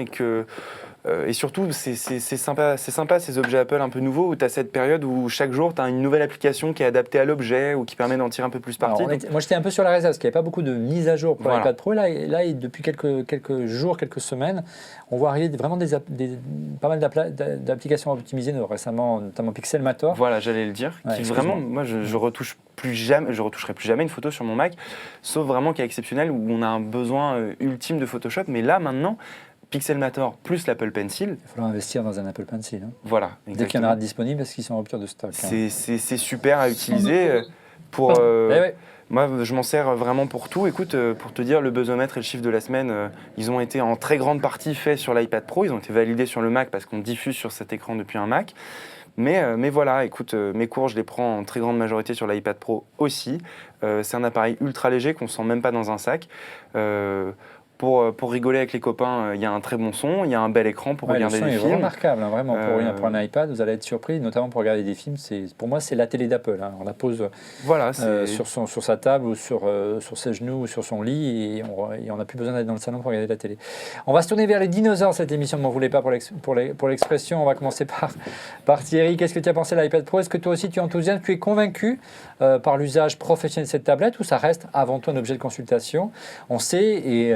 et surtout, c'est sympa ces objets Apple un peu nouveaux où tu as cette période où chaque jour, tu as une nouvelle application qui est adaptée à l'objet ou qui permet d'en tirer un peu plus parti. Moi, j'étais un peu sur la réserve parce qu'il n'y avait pas beaucoup de mises à jour pour l'iPad Pro. Là, depuis quelques jours, quelques semaines, on voit arriver vraiment pas mal d'applications optimisées récemment, notamment Pixelmator. Voilà, j'allais le dire. Qui vraiment, moi, je retoucherai plus jamais une photo sur mon Mac, sauf vraiment cas exceptionnel où on a un besoin ultime de Photoshop. Mais là, maintenant, Pixelmator plus l'Apple Pencil. Il va falloir investir dans un Apple Pencil. Voilà, exactement. Dès qu'il y en aura disponible, parce qu'ils sont en rupture de stock. C'est super à utiliser. Moi, je m'en sers vraiment pour tout. Écoute, pour te dire, le buzzomètre et le chiffre de la semaine, ils ont été en très grande partie faits sur l'iPad Pro. Ils ont été validés sur le Mac parce qu'on diffuse sur cet écran depuis un Mac. Mais voilà, écoute, mes cours, je les prends en très grande majorité sur l'iPad Pro aussi. C'est un appareil ultra léger qu'on ne sent même pas dans un sac. Pour rigoler avec les copains, il y a un très bon son, il y a un bel écran pour regarder des films. Le son est remarquable, vraiment, pour un iPad, vous allez être surpris, notamment pour regarder des films. Pour moi, c'est la télé d'Apple. On la pose sur sa table ou sur ses genoux ou sur son lit et on n'a plus besoin d'être dans le salon pour regarder la télé. On va se tourner vers les dinosaures, cette émission, ne m'en voulez pas pour l'expression. On va commencer par Thierry. Qu'est-ce que tu as pensé de l'iPad Pro? Est-ce que toi aussi tu es enthousiaste? Tu es convaincu par l'usage professionnel de cette tablette ou ça reste avant tout un objet de consultation? On sait, et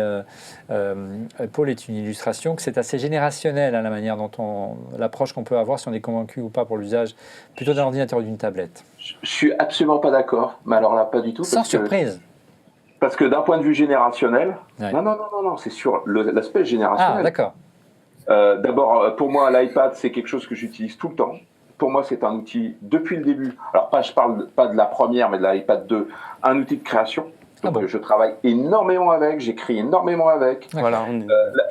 Paul est une illustration, que c'est assez générationnel la manière dont l'approche qu'on peut avoir, si on est convaincu ou pas pour l'usage plutôt d'un ordinateur ou d'une tablette. Je suis absolument pas d'accord, mais alors là pas du tout. Sans surprise. Parce que d'un point de vue générationnel, non, c'est sur l'aspect générationnel. Ah, d'accord. D'abord, pour moi, l'iPad, c'est quelque chose que j'utilise tout le temps. Pour moi, c'est un outil depuis le début. Alors, je parle pas de la première, mais de l'iPad 2, un outil de création. Donc, je travaille énormément avec, j'écris énormément avec. Voilà,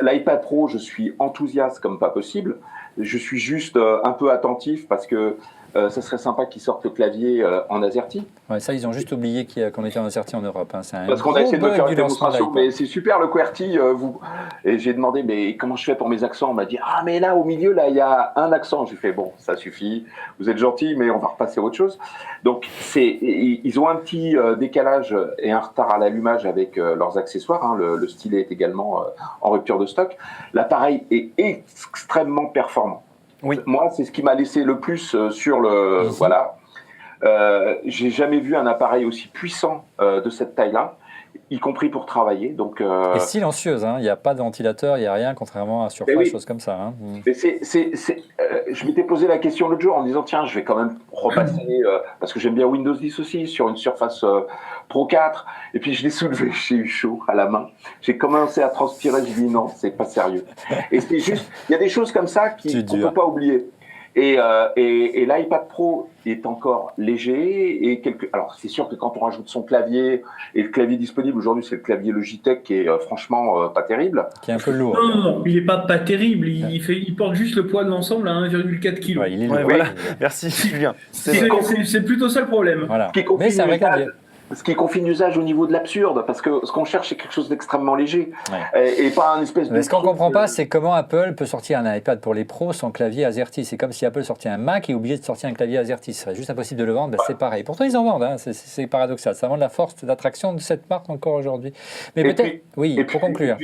L'iPad Pro, je suis enthousiaste comme pas possible. Je suis juste un peu attentif parce que ça serait sympa qu'ils sortent le clavier en AZERTY. Ouais, ça, ils ont juste oublié qu'on était en AZERTY en Europe. Parce qu'on a essayé de faire une démonstration, mais c'est super le QWERTY. Et j'ai demandé, mais comment je fais pour mes accents? On m'a dit, ah, mais là, au milieu, là, il y a un accent. J'ai fait, bon, ça suffit, vous êtes gentil, mais on va repasser à autre chose. Donc, ils ont un petit décalage et un retard à l'allumage avec leurs accessoires. Le stylet est également en rupture de stock. L'appareil est extrêmement performant. Oui. Moi, c'est ce qui m'a laissé le plus sur le... Voilà. J'ai jamais vu un appareil aussi puissant de cette taille-là, y compris pour travailler. Donc, et silencieuse, il n'y a pas de ventilateur, il n'y a rien, contrairement à Surface, choses comme ça. Mais je m'étais posé la question l'autre jour en me disant, tiens, je vais quand même repasser, parce que j'aime bien Windows 10 aussi, sur une Surface Pro 4. Et puis je l'ai soulevé, j'ai eu chaud à la main. J'ai commencé à transpirer, je dis non, c'est pas sérieux. Et c'est juste, il y a des choses comme ça qu'on ne peut pas oublier. Et l'iPad Pro est encore léger. Alors, c'est sûr que quand on rajoute son clavier, et le clavier disponible aujourd'hui, c'est le clavier Logitech qui est franchement pas terrible. Qui est un peu lourd. Non, il n'est pas terrible. Il porte juste le poids de l'ensemble à 1,4 kg. Ouais, il est lourd. Voilà. Merci Julien. C'est plutôt ça le problème. Voilà. Mais c'est un vrai clavier. ce qui confine l'usage au niveau de l'absurde, parce que ce qu'on cherche, c'est quelque chose d'extrêmement léger, et pas un espèce de... Mais ce qu'on ne comprend pas, c'est comment Apple peut sortir un iPad pour les pros sans clavier AZERTY. C'est comme si Apple sortait un Mac et obligé de sortir un clavier AZERTY. Ce serait juste impossible de le vendre, c'est pareil. Pourtant, ils en vendent, hein. C'est paradoxal. Ça montre la force d'attraction de cette marque encore aujourd'hui. Mais peut-être, pour conclure.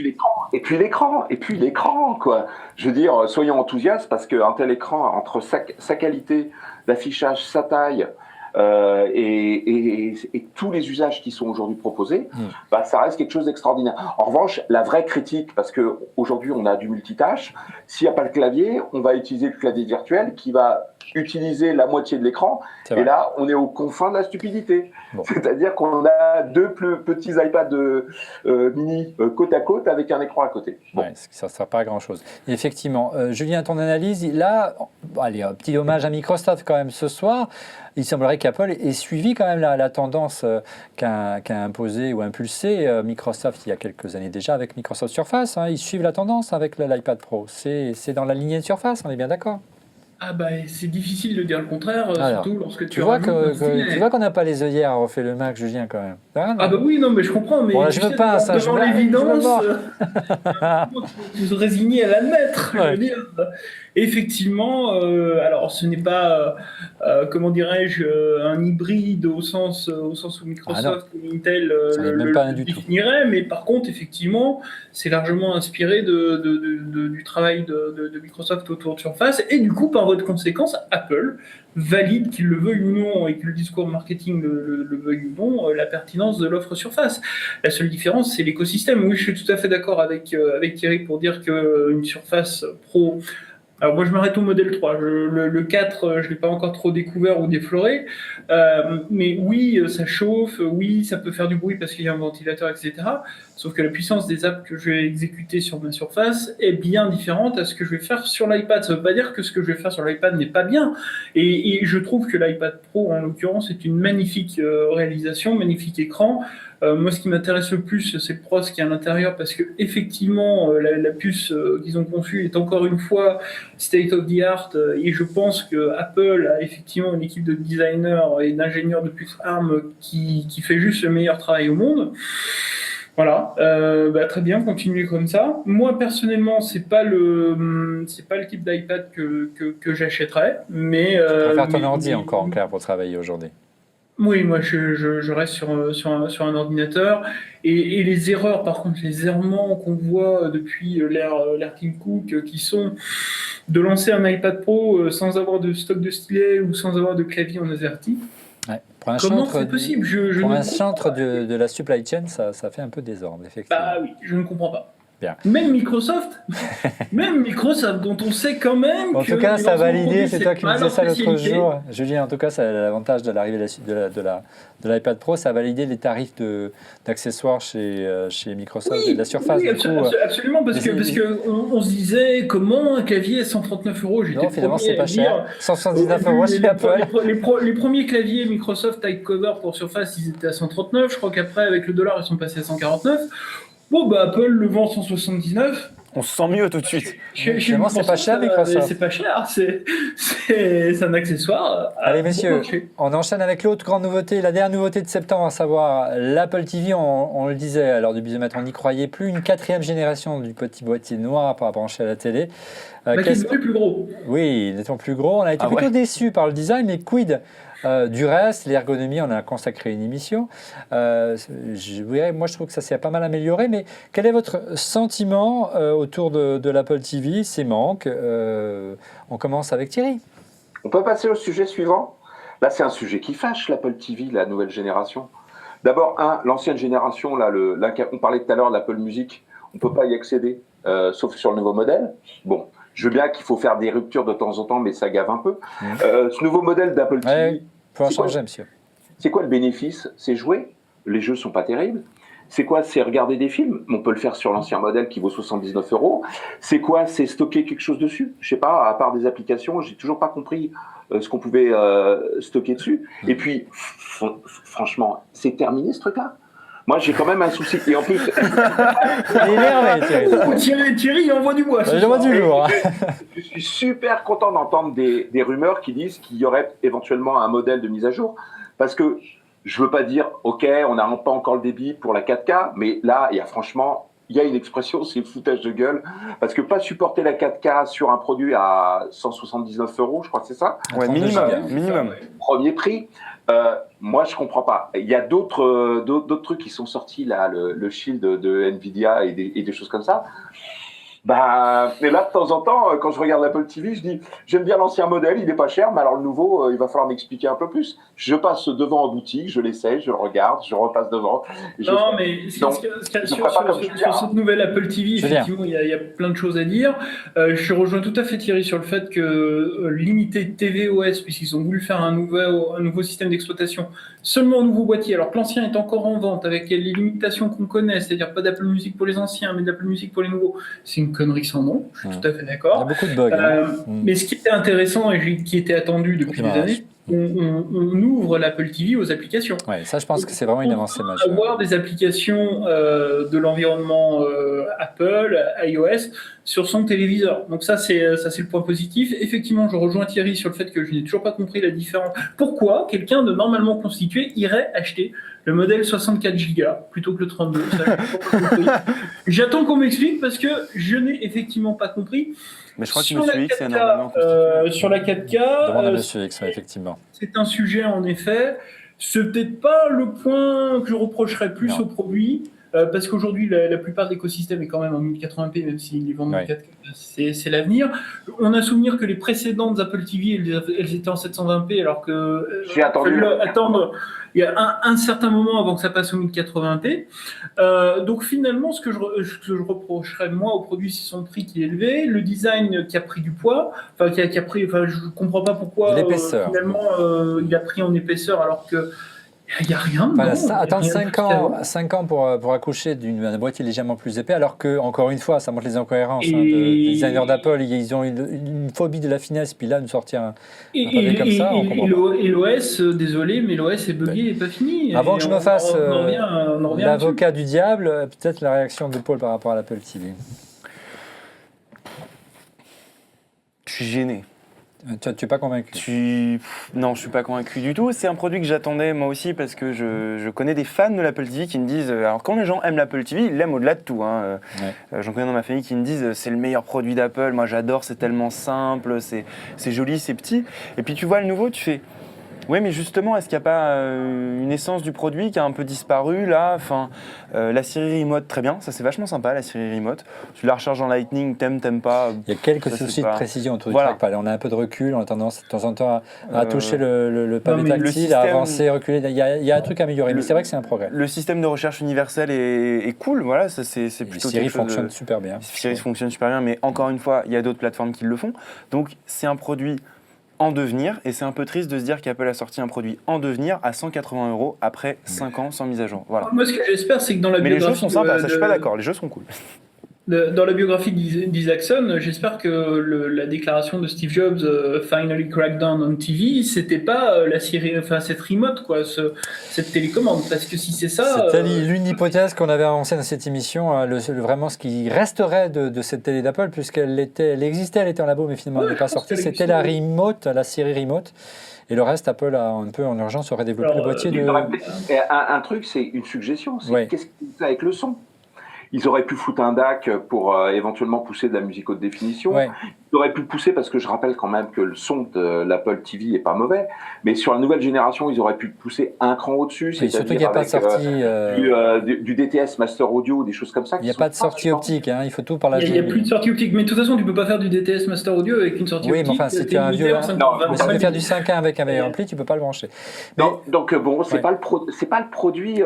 Et puis l'écran, quoi. Je veux dire, soyons enthousiastes, parce qu'un tel écran, entre sa qualité d'affichage, sa taille, et tous les usages qui sont aujourd'hui proposés, ça reste quelque chose d'extraordinaire. En revanche, la vraie critique, parce qu'aujourd'hui on a du multitâche, s'il n'y a pas le clavier, on va utiliser le clavier virtuel qui va utiliser la moitié de l'écran, et là on est aux confins de la stupidité. C'est-à-dire qu'on a deux plus petits iPads mini côte à côte avec un écran à côté. Ça ne sert pas à grand-chose. Effectivement, Julien, ton analyse, là, allez, un petit hommage à Microsoft quand même ce soir. Il semblerait qu'Apple ait suivi quand même la tendance qu'a imposée ou impulsée Microsoft il y a quelques années déjà avec Microsoft Surface. Ils suivent la tendance avec l'iPad Pro. C'est dans la lignée de Surface, on est bien d'accord? C'est difficile de dire le contraire, surtout lorsque tu vois qu'on n'a pas les œillères à refaire le Mac, Julien, quand même. Oui, non, mais je comprends, mais bon, là, je me pince, devant l'évidence, vous vous résignez à l'admettre, je veux dire. Effectivement, alors ce n'est pas, comment dirais-je, un hybride au sens où Microsoft ou Intel le définirait, mais par contre, effectivement, c'est largement inspiré du travail de Microsoft autour de Surface, et du coup, par voie de conséquence, Apple valide, qu'il le veuille ou non, et que le discours marketing le veuille ou non, la pertinence de l'offre Surface. La seule différence, c'est l'écosystème. Oui, je suis tout à fait d'accord avec Thierry pour dire qu'une Surface Pro... Alors moi je m'arrête au modèle 3, le 4 je ne l'ai pas encore trop découvert ou défloré, mais oui ça chauffe, oui ça peut faire du bruit parce qu'il y a un ventilateur, etc. Sauf que la puissance des apps que je vais exécuter sur ma Surface est bien différente à ce que je vais faire sur l'iPad. Ça ne veut pas dire que ce que je vais faire sur l'iPad n'est pas bien, et je trouve que l'iPad Pro en l'occurrence est une magnifique réalisation, magnifique écran. Moi, ce qui m'intéresse le plus, c'est le pros qui est à l'intérieur, parce que effectivement, la puce qu'ils ont conçue est encore une fois state of the art, et je pense que Apple a effectivement une équipe de designers et d'ingénieurs de puces ARM qui fait juste le meilleur travail au monde. Voilà, très bien, continuez comme ça. Moi personnellement, c'est pas le type d'iPad que j'achèterais, mais tu préfères ton ordi encore en clair pour travailler aujourd'hui. Oui, moi je reste sur un ordinateur, et les erreurs, par contre, les errements qu'on voit depuis l'ère Tim Cook, qui sont de lancer un iPad Pro sans avoir de stock de stylet ou sans avoir de clavier en AZERTY. Comment c'est possible? Pour un chantre de la supply chain, ça fait un peu désordre, effectivement. Oui, je ne comprends pas. Bien. Même Microsoft, dont on sait quand même en tout cas, ça a validé, c'est toi qui me disais ça l'autre jour, Julien, en tout cas, ça a l'avantage de l'arrivée de l'iPad Pro, ça a validé les tarifs d'accessoires chez Microsoft et de la Surface. Oui, absolument, parce qu'on se disait, comment un clavier à 139 €? Non, finalement, c'est pas cher. 179 € chez Apple. Les premiers claviers Microsoft Typecover pour Surface, ils étaient à 139. Je crois qu'après, avec le dollar, ils sont passés à 149. Apple le vend 179. On se sent mieux tout de suite. Finalement, c'est pas cher, Microsoft. C'est pas cher, c'est un accessoire. Allez, messieurs, on enchaîne avec l'autre grande nouveauté, la dernière nouveauté de septembre, à savoir l'Apple TV. On le disait à l'heure du bisomètre, on n'y croyait plus. Une 4e génération du petit boîtier noir à brancher à la télé. Qui est nettement plus gros. Oui, nettement plus gros. On a été plutôt déçus par le design, mais quid du reste, l'ergonomie, on a consacré une émission. Moi, je trouve que ça s'est pas mal amélioré, mais quel est votre sentiment autour de l'Apple TV, ses manques? On commence avec Thierry. On peut passer au sujet suivant. Là, c'est un sujet qui fâche, l'Apple TV, la nouvelle génération. D'abord, l'ancienne génération, on parlait tout à l'heure de l'Apple Music, on ne peut pas y accéder, sauf sur le nouveau modèle. Bon, je veux bien qu'il faut faire des ruptures de temps en temps, mais ça gave un peu. Ce nouveau modèle d'Apple TV... Il faut en changer, monsieur. C'est quoi le bénéfice? C'est jouer. Les jeux sont pas terribles. C'est quoi? C'est regarder des films. On peut le faire sur l'ancien modèle qui vaut 79 €. C'est quoi? C'est stocker quelque chose dessus. Je sais pas, à part des applications, j'ai toujours pas compris ce qu'on pouvait stocker dessus. Et puis, franchement, c'est terminé ce truc-là. Moi, j'ai quand même un souci. Et en plus... Il est énervé, Thierry. Thierry, il envoie du bois. Il envoie du lourd. Je suis super content d'entendre des rumeurs qui disent qu'il y aurait éventuellement un modèle de mise à jour. Parce que je veux pas dire, ok, on n'a pas encore le débit pour la 4K, mais là, franchement, il y a une expression, c'est le foutage de gueule, parce que pas supporter la 4K sur un produit à 179 €, je crois que c'est ça, Ouais, 32 minimum, gigas. minimum. premier prix. Moi, je comprends pas. Il y a d'autres trucs qui sont sortis là, le Shield de Nvidia et des choses comme ça. Bah, et là, de temps en temps, quand je regarde l'Apple TV, je dis, j'aime bien l'ancien modèle, il est pas cher, mais alors le nouveau, il va falloir m'expliquer un peu plus. Je passe devant en boutique, je l'essaye, je le regarde, je repasse devant. Non, mais Donc, sur cette nouvelle Apple TV, Je veux dire. effectivement, il y a plein de choses à dire. Je rejoins tout à fait Thierry sur le fait que limiter tvOS, puisqu'ils ont voulu faire un nouveau système d'exploitation, seulement un nouveau boîtier, alors que l'ancien est encore en vente, avec les limitations qu'on connaît, c'est-à-dire pas d'Apple Music pour les anciens, mais d'Apple Music pour les nouveaux, c'est une connerie sans nom, je suis tout à fait Il y a d'accord. beaucoup de bugs. hein. Mais ce qui était intéressant et qui était attendu depuis des années, on ouvre l'Apple TV aux applications. Ouais, ça, je pense que c'est vraiment une avancée On peut majeure. avoir des applications de l'environnement Apple, iOS, sur son téléviseur. Donc ça, c'est le point positif. Effectivement, je rejoins Thierry sur le fait que je n'ai toujours pas compris la différence. Pourquoi quelqu'un de normalement constitué irait acheter le modèle 64 Go plutôt que le 32? Ça, j'ai toujours pas compris. J'attends qu'on m'explique parce que je n'ai effectivement pas compris. Mais je crois que Sur Monsieur la X est 4K, normalement constitué. sur la 4K, Demande à Monsieur X, ouais, effectivement. c'est un sujet en effet. C'est peut-être pas le point que je reprocherais plus Non. au produit, parce qu'aujourd'hui la plupart de l'écosystème est quand même en 1080p, même s'ils les vendent en Ouais. 4K, c'est l'avenir. On a souvenir que les précédentes Apple TV, elles étaient en 720p, alors que J'ai attendu. attendre il y a un certain moment avant que ça passe au 1080p. Donc finalement, ce que je reprocherais moi au produit, c'est son prix qui est élevé, le design qui a pris du poids, enfin qui a pris, enfin je comprends pas pourquoi L'épaisseur. finalement il a pris en épaisseur alors que il n'y a rien. Enfin, dedans, ça, il y a attendre rien 5 ans pour accoucher d'un boîtier légèrement plus épais, alors que, encore une fois, ça montre les incohérences. Et- Les designers d'Apple, ils ont une phobie de la finesse, puis là, nous sortir un pavé comme ça, on comprend pas. Et l'OS, désolé, mais l'OS est buggé et pas fini. Avant Et que je me fasse on en revient l'avocat du diable, peut-être la réaction de Paul par rapport à l'Apple TV. Je suis gêné. Tu n'es pas convaincu? Non, je suis pas convaincu du tout. C'est un produit que j'attendais moi aussi parce que je connais des fans de l'Apple TV qui me disent. Alors quand les gens aiment l'Apple TV, ils l'aiment au-delà de tout. Hein. J'en connais dans ma famille qui me disent c'est le meilleur produit d'Apple. Moi j'adore, c'est tellement simple, c'est joli, c'est petit. Et puis tu vois le nouveau, tu fais. Oui, mais justement, est-ce qu'il n'y a pas une essence du produit qui a un peu disparu là? Enfin, la Siri Remote, très bien, ça c'est vachement sympa, la Siri Remote. Tu la recharges en Lightning, t'aimes pas. Il y a quelques ça, c'est soucis pas- de précision autour du Voilà. trackpad. On a un peu de recul, on a tendance de temps en temps à toucher le pavé mais le tactile, système- à avancer, reculer. Il y a un truc à améliorer, mais c'est vrai que c'est un progrès. Le système de recherche universel est cool, voilà, ça c'est Et plutôt Siri quelque chose de- fonctionne super bien. Siri fonctionne super bien, mais encore une fois, il y a d'autres plateformes qui le font. Donc c'est un produit en devenir, et c'est un peu triste de se dire qu'Apple a sorti un produit en devenir à 180 € après 5 ans sans mise à jour. Voilà. Moi, ce que j'espère, c'est que dans la Mais les biographie jeux sont sympas, ça je suis pas d'accord, les jeux sont cool. Dans la biographie d'Isaacson, j'espère que la déclaration de Steve Jobs, Finally Cracked Down on TV, c'était pas la série, enfin cette remote, quoi, cette télécommande. Parce que si c'est ça. C'était l'une hypothèse qu'on avait avancée dans cette émission, hein, vraiment ce qui resterait de cette télé d'Apple, puisqu'elle existait, elle était en labo, mais finalement elle n'est pas sortie. C'était la remote, la série remote. Et le reste, Apple a un peu en urgence aurait développé Alors, le boîtier de. Un truc, c'est une suggestion. C'est Ouais. qu'est-ce qu'ils font avec le son? Ils auraient pu foutre un DAC pour éventuellement pousser de la musique haute définition. Ouais. Ils auraient pu pousser, parce que je rappelle quand même que le son de l'Apple TV est pas mauvais, mais sur la nouvelle génération, ils auraient pu pousser un cran au-dessus. Et surtout qu'il n'y a pas de sortie. Du DTS Master Audio, des choses comme ça. Il n'y a pas de sortie optique, hein, il faut tout par la Il n'y a plus de sortie optique. Mais de toute façon, tu peux pas faire du DTS Master Audio avec une sortie Oui, mais optique. enfin, si tu t'es as un limité vieux. en 520. Mais si tu veux faire du 5.1 avec un meilleur ampli, tu ne peux pas le brancher. Mais, Donc bon, c'est Ouais. pas le produit.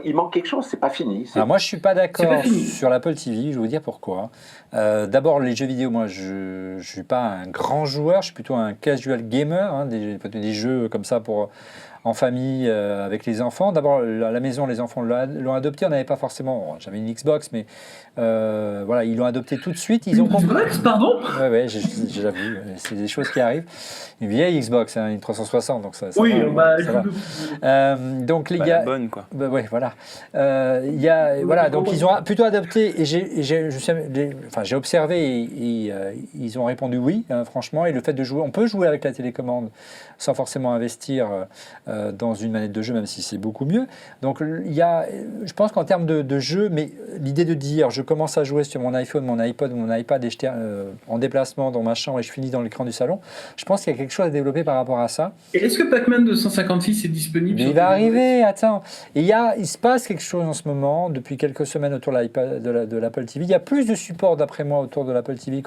Il manque quelque chose, c'est pas fini. alors moi, je ne suis pas d'accord C'est pas fini. sur l'Apple TV, je vais vous dire pourquoi. D'abord, les jeux vidéo, moi, je ne suis pas un grand joueur, je suis plutôt un casual gamer, hein, des jeux comme ça pour en famille avec les enfants. D'abord, à la maison, les enfants l'ont adopté. On n'avait pas forcément, j'avais une Xbox, mais voilà, ils l'ont adopté tout de suite. Ils ont compris. Xbox, pardon. Ouais, j'avoue, c'est des choses qui arrivent. Une vieille Xbox, hein, une 360, donc ça Oui, va, bah, ça va. Donc les Bah, gars, la bonne quoi. bah ouais, voilà. Voilà, donc ils ont plutôt adopté et j'ai observé et ils ont répondu oui, hein, franchement. Et le fait de jouer, on peut jouer avec la télécommande sans forcément investir dans une manette de jeu, même si c'est beaucoup mieux. Donc je pense qu'en termes de jeu, mais l'idée de dire je commence à jouer sur mon iPhone, mon iPod, mon iPad et en déplacement dans ma chambre et je finis dans l'écran du salon, je pense qu'il y a quelque chose à développer par rapport à ça. Et est-ce que Pac-Man 256 est disponible? Mais il va arriver, attends. Et il se passe quelque chose en ce moment, depuis quelques semaines autour de l'Apple TV. Il y a plus de support, d'après moi, autour de l'Apple TV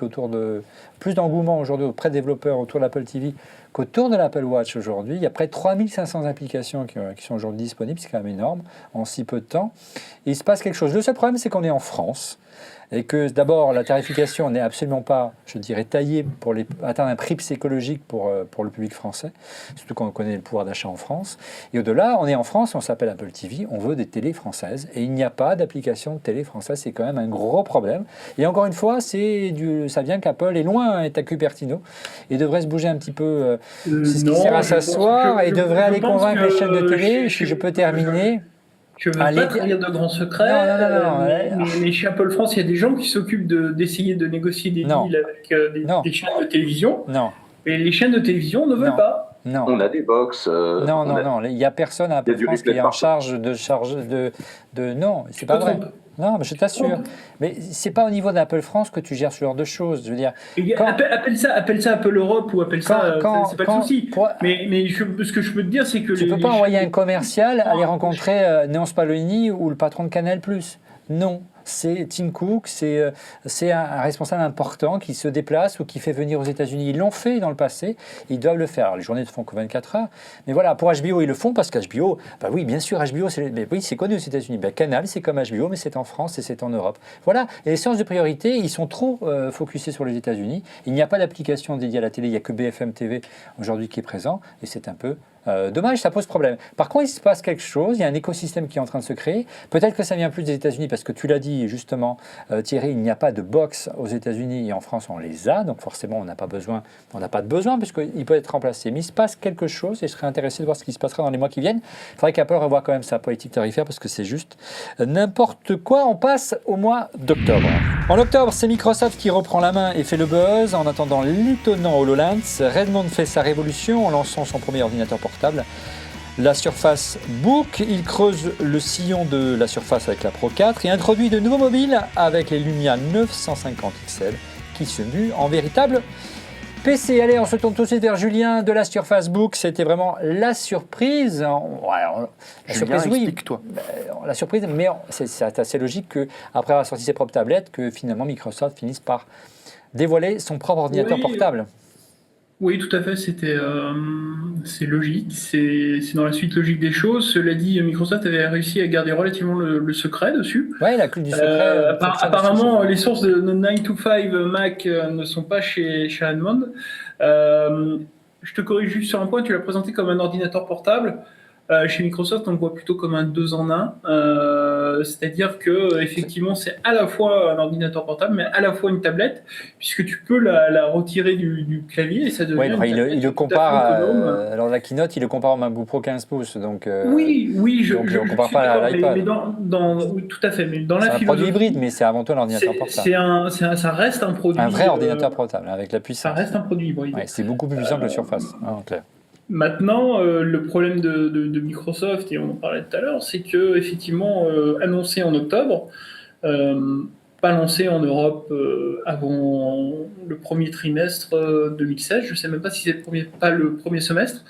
plus d'engouement aujourd'hui auprès des développeurs autour de l'Apple TV qu'autour de l'Apple Watch aujourd'hui. Il y a près de 3500 applications qui sont aujourd'hui disponibles, c'est quand même énorme, en si peu de temps. Et il se passe quelque chose. Le seul problème, c'est qu'on est en France. Et que d'abord, la tarification n'est absolument pas, je dirais, taillée pour atteindre un prix psychologique pour le public français, surtout quand on connaît le pouvoir d'achat en France. Et au-delà, on est en France, on s'appelle Apple TV, on veut des télés françaises, et il n'y a pas d'application de télé française, c'est quand même un gros problème. Et encore une fois, ça vient qu'Apple est loin, est à Cupertino, et devrait se bouger un petit peu. C'est ce qui sert à s'asseoir, et devrait aller convaincre les chaînes de télé, si je peux terminer. Je ne veux pas trahir de grands secrets, mais chez Apple France, il y a des gens qui s'occupent d'essayer de négocier des deals avec des chaînes de télévision. Non. Et les chaînes de télévision ne veulent pas. Non. On a des box. Non. Il n'y a personne à Apple France qui est en charge de. Non, c'est pas vrai. Non, mais je t'assure. Mais c'est pas au niveau d'Apple France que tu gères ce genre de choses. Je veux dire. Appelle ça Apple Europe ou appelle ça. C'est pas de souci. Mais ce que je peux te dire, c'est que tu peux pas envoyer un commercial aller rencontrer Néon Spaloni ou le patron de Canal+. Non. C'est Tim Cook, c'est un responsable important qui se déplace ou qui fait venir aux États-Unis. Ils l'ont fait dans le passé, ils doivent le faire. Alors, les journées ne font que 24 heures. Mais voilà, pour HBO, ils le font parce qu'HBO, bah oui, bien sûr, HBO, c'est connu aux États-Unis. Bah, Canal, c'est comme HBO, mais c'est en France et c'est en Europe. Voilà. Et les séances de priorité, ils sont trop focusés sur les États-Unis. Il n'y a pas d'application dédiée à la télé, il n'y a que BFM TV aujourd'hui qui est présent. Et c'est un peu dommage, ça pose problème. Par contre, il se passe quelque chose, il y a un écosystème qui est en train de se créer. Peut-être que ça vient plus des États-Unis parce que tu l'as dit justement, Thierry, il n'y a pas de box aux États-Unis et en France on les a, donc forcément on n'a pas de besoin puisqu'il peut être remplacé. Mais il se passe quelque chose et je serais intéressé de voir ce qui se passera dans les mois qui viennent. Il faudrait qu'Apple revoie quand même sa politique tarifaire parce que c'est juste n'importe quoi. On passe au mois d'octobre. En octobre, c'est Microsoft qui reprend la main et fait le buzz. En attendant l'étonnant HoloLens, Redmond fait sa révolution en lançant son premier ordinateur portable, la Surface Book. Il creuse le sillon de la Surface avec la Pro 4 et introduit de nouveaux mobiles avec les Lumia 950 XL qui se muent en véritable PC. Allez, on se tourne tout de suite vers Julien de la Surface Book. C'était vraiment la surprise. Julien, explique-toi. La surprise, mais c'est assez logique qu'après avoir sorti ses propres tablettes, que finalement Microsoft finisse par dévoiler son propre ordinateur portable. Oui, tout à fait, c'est logique, c'est dans la suite logique des choses. Cela dit, Microsoft avait réussi à garder relativement le secret dessus. Oui, la clé du secret. Apparemment, les sources de 9to5 Mac ne sont pas chez Redmond. Je te corrige juste sur un point, tu l'as présenté comme un ordinateur portable. Chez Microsoft, on le voit plutôt comme un 2 en 1, c'est-à-dire que effectivement, c'est à la fois un ordinateur portable, mais à la fois une tablette, puisque tu peux la retirer du clavier et ça devient. Oui, il le compare. Alors la keynote, il le compare au MacBook Pro 15 pouces, donc. Oui, je ne compare pas à l'iPad. Oui, tout à fait, mais dans la philosophie. C'est un produit hybride, mais c'est avant tout un ordinateur portable. Ça reste un produit. Un vrai ordinateur portable avec la puissance. Ça reste un produit hybride. Ouais, c'est beaucoup plus puissant que le Surface, en clair. Maintenant, le problème de Microsoft, et on en parlait tout à l'heure, c'est que effectivement annoncé en octobre, pas lancé en Europe avant le premier trimestre 2016. Je ne sais même pas si c'est pas le premier semestre.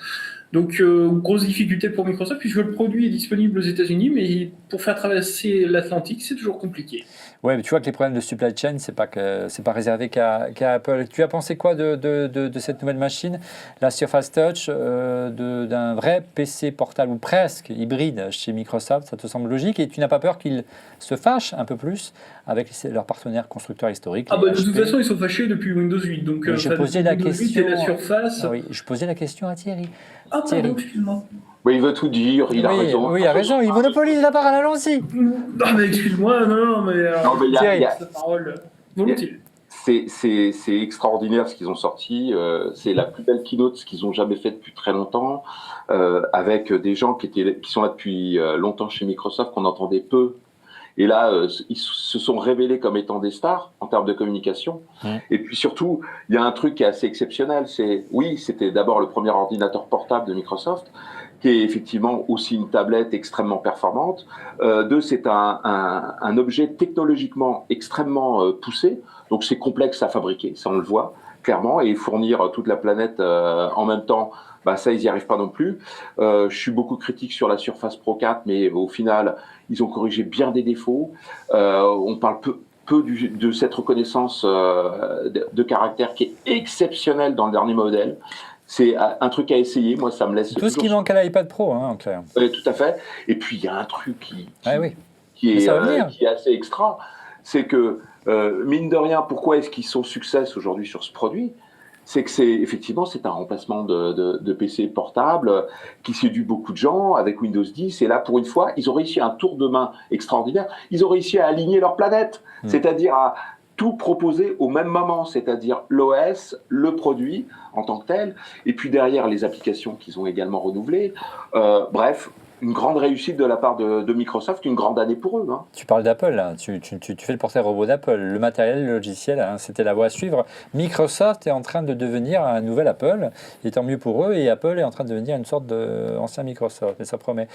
Donc, grosse difficulté pour Microsoft puisque le produit est disponible aux États-Unis, mais pour faire traverser l'Atlantique, c'est toujours compliqué. Oui, mais tu vois que les problèmes de supply chain, c'est pas réservé qu'à Apple. Tu as pensé quoi de cette nouvelle machine, la Surface Touch, d'un vrai PC portable ou presque hybride chez Microsoft? Ça te semble logique et tu n'as pas peur qu'ils se fâchent un peu plus avec leurs partenaires constructeurs historiques? De toute façon, ils sont fâchés depuis Windows 8. Donc, je posais la question. La Surface. Ah oui, je posais la question à Thierry. Pardon, excuse-moi. Mais il veut tout dire, il a raison. Oui, il a raison, il monopolise la parole, allons-y. Non, mais excuse-moi, non, mais il y a sa parole volontiers. C'est extraordinaire ce qu'ils ont sorti. C'est la plus belle keynote qu'ils ont jamais fait depuis très longtemps, avec des gens qui sont là depuis longtemps chez Microsoft, qu'on entendait peu. Et là, ils se sont révélés comme étant des stars en termes de communication. Et puis surtout, il y a un truc qui est assez exceptionnel. C'était d'abord le premier ordinateur portable de Microsoft, qui est effectivement aussi une tablette extrêmement performante. 2, c'est un objet technologiquement extrêmement poussé, donc c'est complexe à fabriquer, ça on le voit clairement, et fournir toute la planète en même temps, ça ils n'y arrivent pas non plus. Je suis beaucoup critique sur la Surface Pro 4, mais au final, ils ont corrigé bien des défauts. On parle peu de cette reconnaissance de caractère qui est exceptionnelle dans le dernier modèle. C'est un truc à essayer, moi ça me laisse... Tout ce qui manque à l'iPad Pro, en clair. Tout à fait. Et puis il y a un truc qui est assez extra, c'est que, mine de rien, pourquoi est-ce qu'ils sont succès aujourd'hui sur ce produit ? C'est que c'est un remplacement de PC portable qui séduit beaucoup de gens avec Windows 10. Et là, pour une fois, ils ont réussi un tour de main extraordinaire. Ils ont réussi à aligner leur planète, c'est-à-dire à tout proposer au même moment, c'est-à-dire l'OS, le produit en tant que tel, et puis derrière les applications qu'ils ont également renouvelées. Bref, une grande réussite de la part de Microsoft, une grande année pour eux. Tu parles d'Apple, là. Tu fais le portrait robot d'Apple. Le matériel, le logiciel, c'était la voie à suivre. Microsoft est en train de devenir un nouvel Apple, et tant mieux pour eux, et Apple est en train de devenir une sorte d'ancien Microsoft, mais ça promet.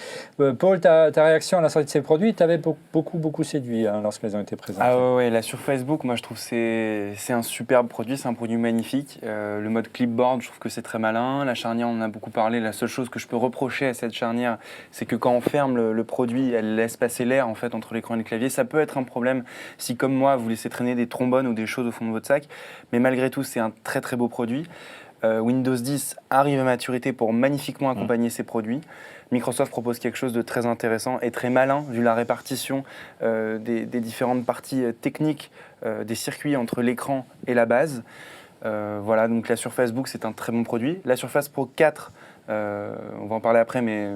Paul, ta réaction à la sortie de ces produits t'avait beaucoup séduit lorsqu'ils ont été présentés. Ah ouais, là sur Facebook, moi je trouve que c'est un superbe produit, c'est un produit magnifique. Le mode clipboard, je trouve que c'est très malin. La charnière, on en a beaucoup parlé. La seule chose que je peux reprocher à cette charnière, c'est que quand on ferme le produit, elle laisse passer l'air en fait entre l'écran et le clavier. Ça peut être un problème si, comme moi, vous laissez traîner des trombones ou des choses au fond de votre sac. Mais malgré tout, c'est un très très beau produit. Windows 10 arrive à maturité pour magnifiquement accompagner ces produits. Microsoft propose quelque chose de très intéressant et très malin, vu la répartition des différentes parties techniques des circuits entre l'écran et la base. Voilà, donc la Surface Book, c'est un très bon produit. La Surface Pro 4, on va en parler après, mais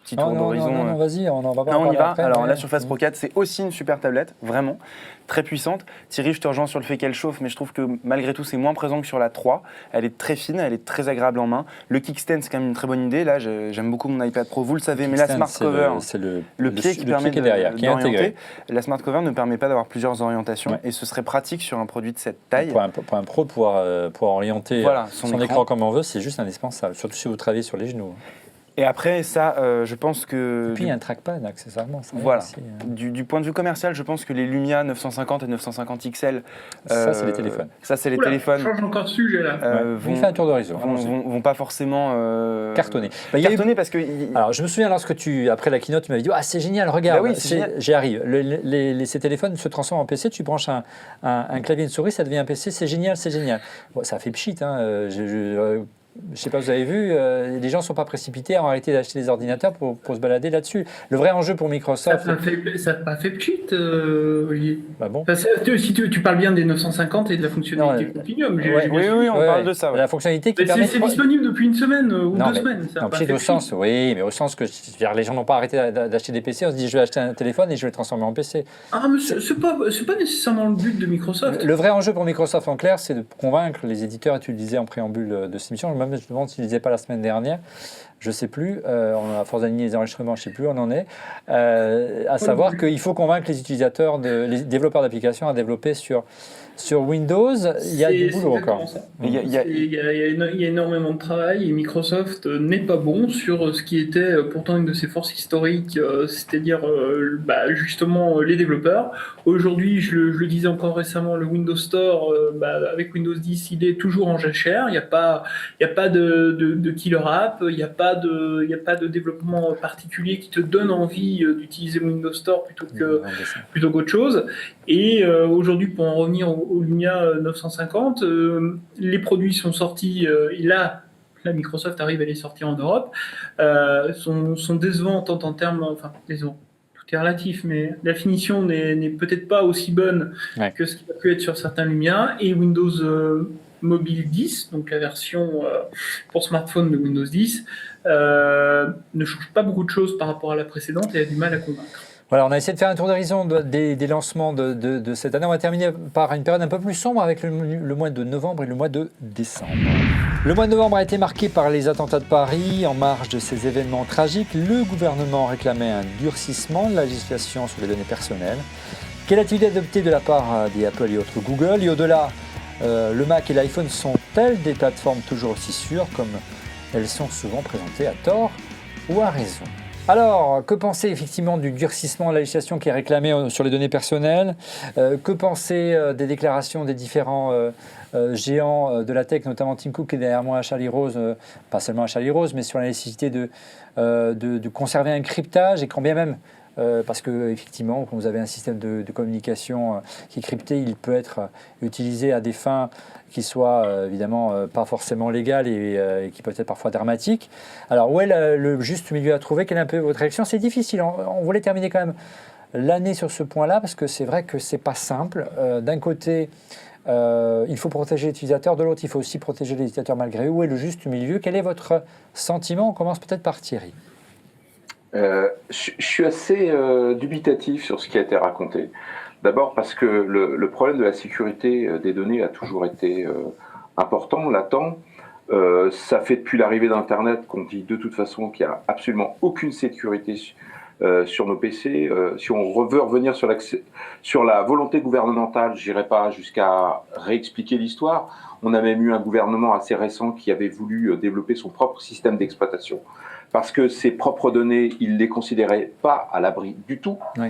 petit tour d'horizon. Non, vas-y, on en va pas. On y va. Après, alors, la Surface Pro 4, c'est aussi une super tablette, vraiment, très puissante. Thierry, je te rejoins sur le fait qu'elle chauffe, mais je trouve que malgré tout, c'est moins présent que sur la 3. Elle est très fine, elle est très agréable en main. Le kickstand, c'est quand même une très bonne idée. Là, j'aime beaucoup mon iPad Pro, vous le savez, mais la Smart Cover, c'est le pied qui permet d'orienter. La Smart Cover ne permet pas d'avoir plusieurs orientations, et ce serait pratique sur un produit de cette taille. Pour un pro, pouvoir orienter son écran comme on veut, c'est juste indispensable, surtout si vous travaillez sur les genoux. Et après, ça, je pense que... Et puis, il y a un trackpad, accessoirement. Voilà. Aussi, du point de vue commercial, je pense que les Lumia 950 et 950 XL... ça, c'est les téléphones. Ça, c'est les téléphones. Change encore de sujet, là. On fait un tour d'horizon. Vont pas forcément... cartonner. Cartonner parce que... Alors, je me souviens, après la keynote, tu m'avais dit « Ah, c'est génial, regarde, j'y arrive. Ces téléphones se transforment en PC, tu branches un clavier et une souris, ça devient un PC, c'est génial, c'est génial. » Bon, ça a fait pchit, hein. Je ne sais pas, vous avez vu, les gens ne sont pas précipités en réalité d'acheter des ordinateurs pour se balader là-dessus. Le vrai enjeu pour Microsoft... Ça n'a pas fait pchit, Olivier. Bah bon. Si tu parles bien des 950 et de la fonctionnalité Continuum. Oui, on parle de ça. Ouais. La fonctionnalité qui permet... C'est disponible depuis une semaine ou 2 semaines. Non, pchit au sens, oui, mais au sens que les gens n'ont pas arrêté d'acheter des PC. On se dit, je vais acheter un téléphone et je vais le transformer en PC. Ah, mais c'est pas nécessairement le but de Microsoft. Le vrai enjeu pour Microsoft, en clair, c'est de convaincre les éditeurs, et tu le disais en préambule de cette émission, même je me demande s'il ne disait pas la semaine dernière, je ne sais plus, on a force d'aligner les enregistrements, je ne sais plus où on en est, à savoir qu'il faut convaincre les utilisateurs, les développeurs d'applications à développer sur Windows. Il y a du boulot encore. Il y a énormément de travail et Microsoft n'est pas bon sur ce qui était pourtant une de ses forces historiques, c'est-à-dire justement les développeurs. Aujourd'hui, je le disais encore récemment, le Windows Store, avec Windows 10, il est toujours en jachère. Il n'y a pas de killer app, il n'y a pas de développement particulier qui te donne envie d'utiliser Windows Store plutôt qu'autre chose. Et aujourd'hui, pour en revenir au Lumia 950, les produits sont sortis, et là Microsoft arrive à les sortir en Europe, sont décevants tant en termes, décevants. Tout est relatif, mais la finition n'est peut-être pas aussi bonne que ce qui a pu être sur certains Lumia, et Windows Mobile 10, donc la version pour smartphone de Windows 10, ne change pas beaucoup de choses par rapport à la précédente et a du mal à convaincre. Voilà, on a essayé de faire un tour d'horizon des lancements de cette année. On va terminer par une période un peu plus sombre avec le mois de novembre et le mois de décembre. Le mois de novembre a été marqué par les attentats de Paris. En marge de ces événements tragiques, le gouvernement réclamait un durcissement de la législation sur les données personnelles. Quelle attitude adoptée de la part des Apple et autres Google? Et au-delà, le Mac et l'iPhone sont-elles des plateformes toujours aussi sûres comme elles sont souvent présentées à tort ou a raison? Alors, que penser effectivement du durcissement de la législation qui est réclamée sur les données personnelles? Que penser des déclarations des différents géants de la tech, notamment Tim Cook qui est derrière moi à Charlie Rose, pas seulement à Charlie Rose, mais sur la nécessité de conserver un cryptage et quand bien même, parce que effectivement, quand vous avez un système de communication qui est crypté, il peut être utilisé à des fins qui soient évidemment pas forcément légales et qui peuvent être parfois dramatiques. Alors où est le juste milieu à trouver? Quelle est un peu votre réaction? C'est difficile. On voulait terminer quand même l'année sur ce point-là parce que c'est vrai que c'est pas simple. D'un côté, il faut protéger l'utilisateur, de l'autre, il faut aussi protéger les utilisateurs malgré eux. Où est le juste milieu? Quel est votre sentiment? On commence peut-être par Thierry. Je suis assez dubitatif sur ce qui a été raconté. D'abord parce que le problème de la sécurité des données a toujours été important, latent. Ça fait depuis l'arrivée d'Internet qu'on dit de toute façon qu'il n'y a absolument aucune sécurité sur nos PC. Si on veut revenir sur la volonté gouvernementale, je n'irai pas jusqu'à réexpliquer l'histoire. On a même eu un gouvernement assez récent qui avait voulu développer son propre système d'exploitation. Parce que ses propres données, il ne les considérait pas à l'abri du tout. Oui.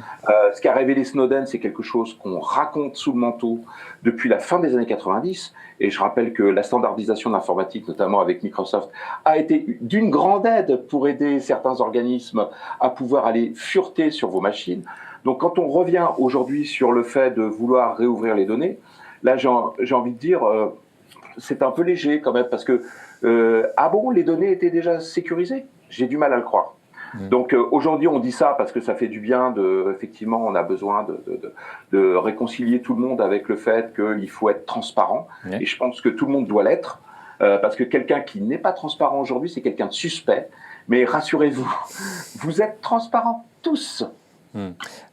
Ce qu'a révélé Snowden, c'est quelque chose qu'on raconte sous le manteau depuis la fin des années 90. Et je rappelle que la standardisation de l'informatique, notamment avec Microsoft, a été d'une grande aide pour aider certains organismes à pouvoir aller fureter sur vos machines. Donc quand on revient aujourd'hui sur le fait de vouloir réouvrir les données, là j'ai envie de dire, c'est un peu léger quand même, parce que ah bon, les données étaient déjà sécurisées? J'ai du mal à le croire. Donc aujourd'hui, on dit ça parce que ça fait du bien. Effectivement, on a besoin de réconcilier tout le monde avec le fait qu'il faut être transparent. Oui. Et je pense que tout le monde doit l'être. Parce que quelqu'un qui n'est pas transparent aujourd'hui, c'est quelqu'un de suspect. Mais rassurez-vous, vous êtes transparents tous.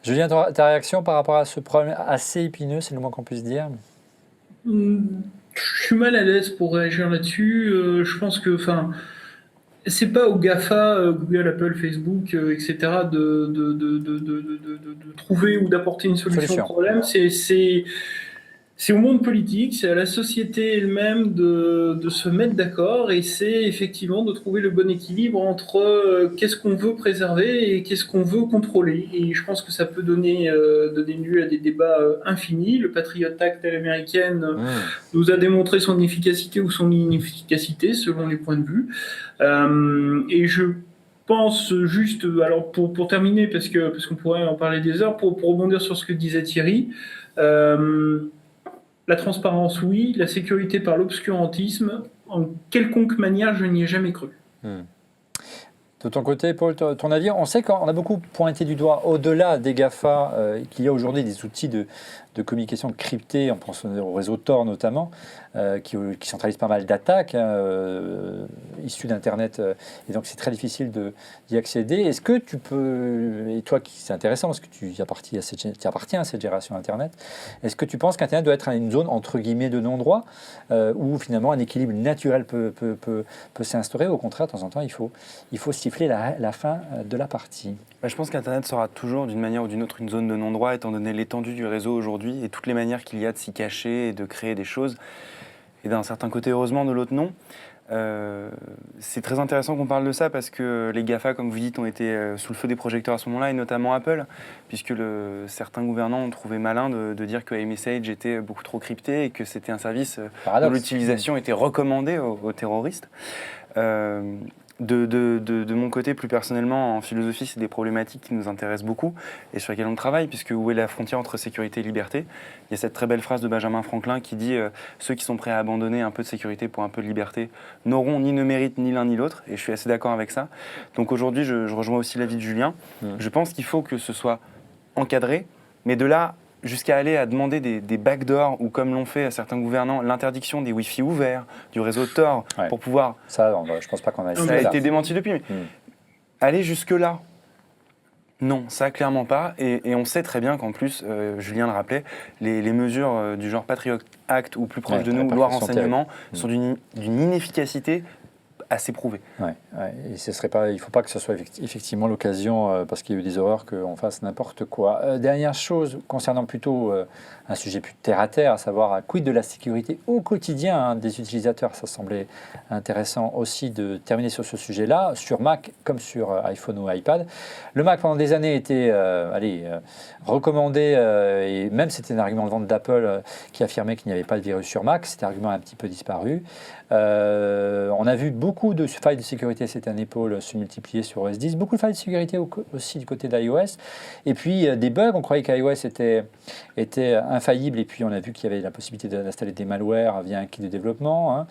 Julien, ta réaction par rapport à ce problème assez épineux, c'est le moins qu'on puisse dire? Je suis mal à l'aise pour réagir là-dessus. Je pense que, c'est pas aux GAFA, Google, Apple, Facebook, etc., de trouver ou d'apporter une solution au problème. C'est au monde politique, c'est à la société elle-même de se mettre d'accord, et c'est effectivement de trouver le bon équilibre entre qu'est-ce qu'on veut préserver et qu'est-ce qu'on veut contrôler. Et je pense que ça peut donner lieu à des débats infinis. Le Patriot Act à l'américaine nous a démontré son efficacité ou son inefficacité selon les points de vue. Et je pense juste, alors pour terminer, parce qu'on pourrait en parler des heures, pour rebondir sur ce que disait Thierry, la transparence, oui. La sécurité par l'obscurantisme, en quelconque manière, je n'y ai jamais cru. De ton côté, Paul, ton avis? On sait qu'on a beaucoup pointé du doigt, au-delà des GAFA, qu'il y a aujourd'hui des outils de communication cryptés, on pense au réseau Tor notamment, qui centralise pas mal d'attaques issues d'Internet, et donc c'est très difficile d'y accéder. Est-ce que tu peux, et toi c'est intéressant parce que tu appartiens à cette génération Internet, est-ce que tu penses qu'Internet doit être une zone entre guillemets de non-droit, où finalement un équilibre naturel peut s'instaurer? Au contraire, de temps en temps, il faut siffler la fin de la partie. Je pense qu'Internet sera toujours, d'une manière ou d'une autre, une zone de non-droit, étant donné l'étendue du réseau aujourd'hui et toutes les manières qu'il y a de s'y cacher et de créer des choses. Et d'un certain côté, heureusement, de l'autre, non. C'est très intéressant qu'on parle de ça parce que les GAFA, comme vous dites, ont été sous le feu des projecteurs à ce moment-là, et notamment Apple, puisque certains gouvernants ont trouvé malin de dire que iMessage était beaucoup trop crypté et que c'était un service dont l'utilisation était recommandée aux terroristes. De mon côté, plus personnellement, en philosophie, c'est des problématiques qui nous intéressent beaucoup et sur lesquelles on travaille, puisque où est la frontière entre sécurité et liberté? Il y a cette très belle phrase de Benjamin Franklin qui dit ceux qui sont prêts à abandonner un peu de sécurité pour un peu de liberté n'auront ni ne méritent ni l'un ni l'autre, et je suis assez d'accord avec ça. Donc aujourd'hui, je rejoins aussi l'avis de Julien. Je pense qu'il faut que ce soit encadré, mais de là jusqu'à aller à demander des backdoors, ou comme l'ont fait certains gouvernants, l'interdiction des Wi-Fi ouverts, du réseau Tor, pour pouvoir... Ça, je pense pas qu'on a... Ça a été démenti depuis, mais aller jusque-là, non, ça clairement pas. Et on sait très bien qu'en plus, Julien le rappelait, les mesures du genre Patriot Act ou plus proche de nous, loi renseignement, sont d'une inefficacité assez prouvé. Ouais. Et il ne faut pas que ce soit effectivement l'occasion, parce qu'il y a eu des horreurs, qu'on fasse n'importe quoi. Dernière chose, concernant plutôt un sujet plus terre-à-terre, à savoir quid de la sécurité au quotidien des utilisateurs. Ça semblait intéressant aussi de terminer sur ce sujet-là, sur Mac comme sur iPhone ou iPad. Le Mac, pendant des années, était recommandé, et même c'était un argument de vente d'Apple qui affirmait qu'il n'y avait pas de virus sur Mac. Cet argument a un petit peu disparu. On a vu beaucoup de failles de sécurité cette année, Paul, se multiplier sur OS X. Beaucoup de failles de sécurité aussi du côté d'iOS. Et puis des bugs. On croyait qu'iOS était infaillible. Et puis on a vu qu'il y avait la possibilité d'installer des malwares via un kit de développement.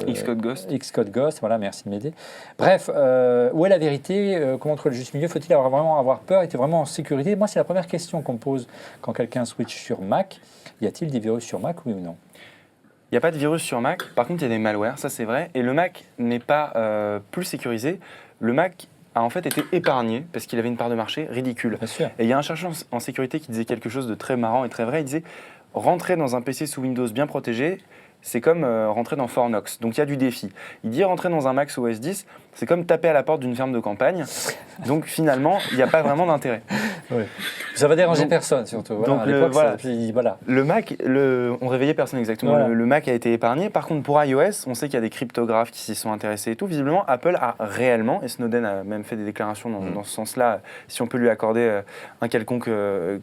Xcode Ghost. Voilà, merci de m'aider. Bref, où est la vérité? Comment trouver le juste milieu? Faut-il vraiment avoir peur? Est-il vraiment en sécurité? Moi, c'est la première question qu'on me pose quand quelqu'un switch sur Mac. Y a-t-il des virus sur Mac, oui ou non? Il n'y a pas de virus sur Mac, par contre il y a des malwares, ça c'est vrai, et le Mac n'est pas plus sécurisé. Le Mac a en fait été épargné parce qu'il avait une part de marché ridicule. Bien sûr. Et il y a un chercheur en sécurité qui disait quelque chose de très marrant et très vrai, il disait « Rentrer dans un PC sous Windows bien protégé, c'est comme rentrer dans Fort Knox, donc il y a du défi. » Il dit « Rentrer dans un Mac sous OS X, c'est comme taper à la porte d'une ferme de campagne, donc finalement il n'y a pas vraiment d'intérêt. » Oui. Ça va déranger personne surtout. Voilà, donc à l'époque, voilà. Le Mac, on réveillait personne exactement. Voilà. Le Mac a été épargné. Par contre, pour iOS, on sait qu'il y a des cryptographes qui s'y sont intéressés et tout. Visiblement, Apple a réellement, et Snowden a même fait des déclarations dans ce sens-là, si on peut lui accorder un quelconque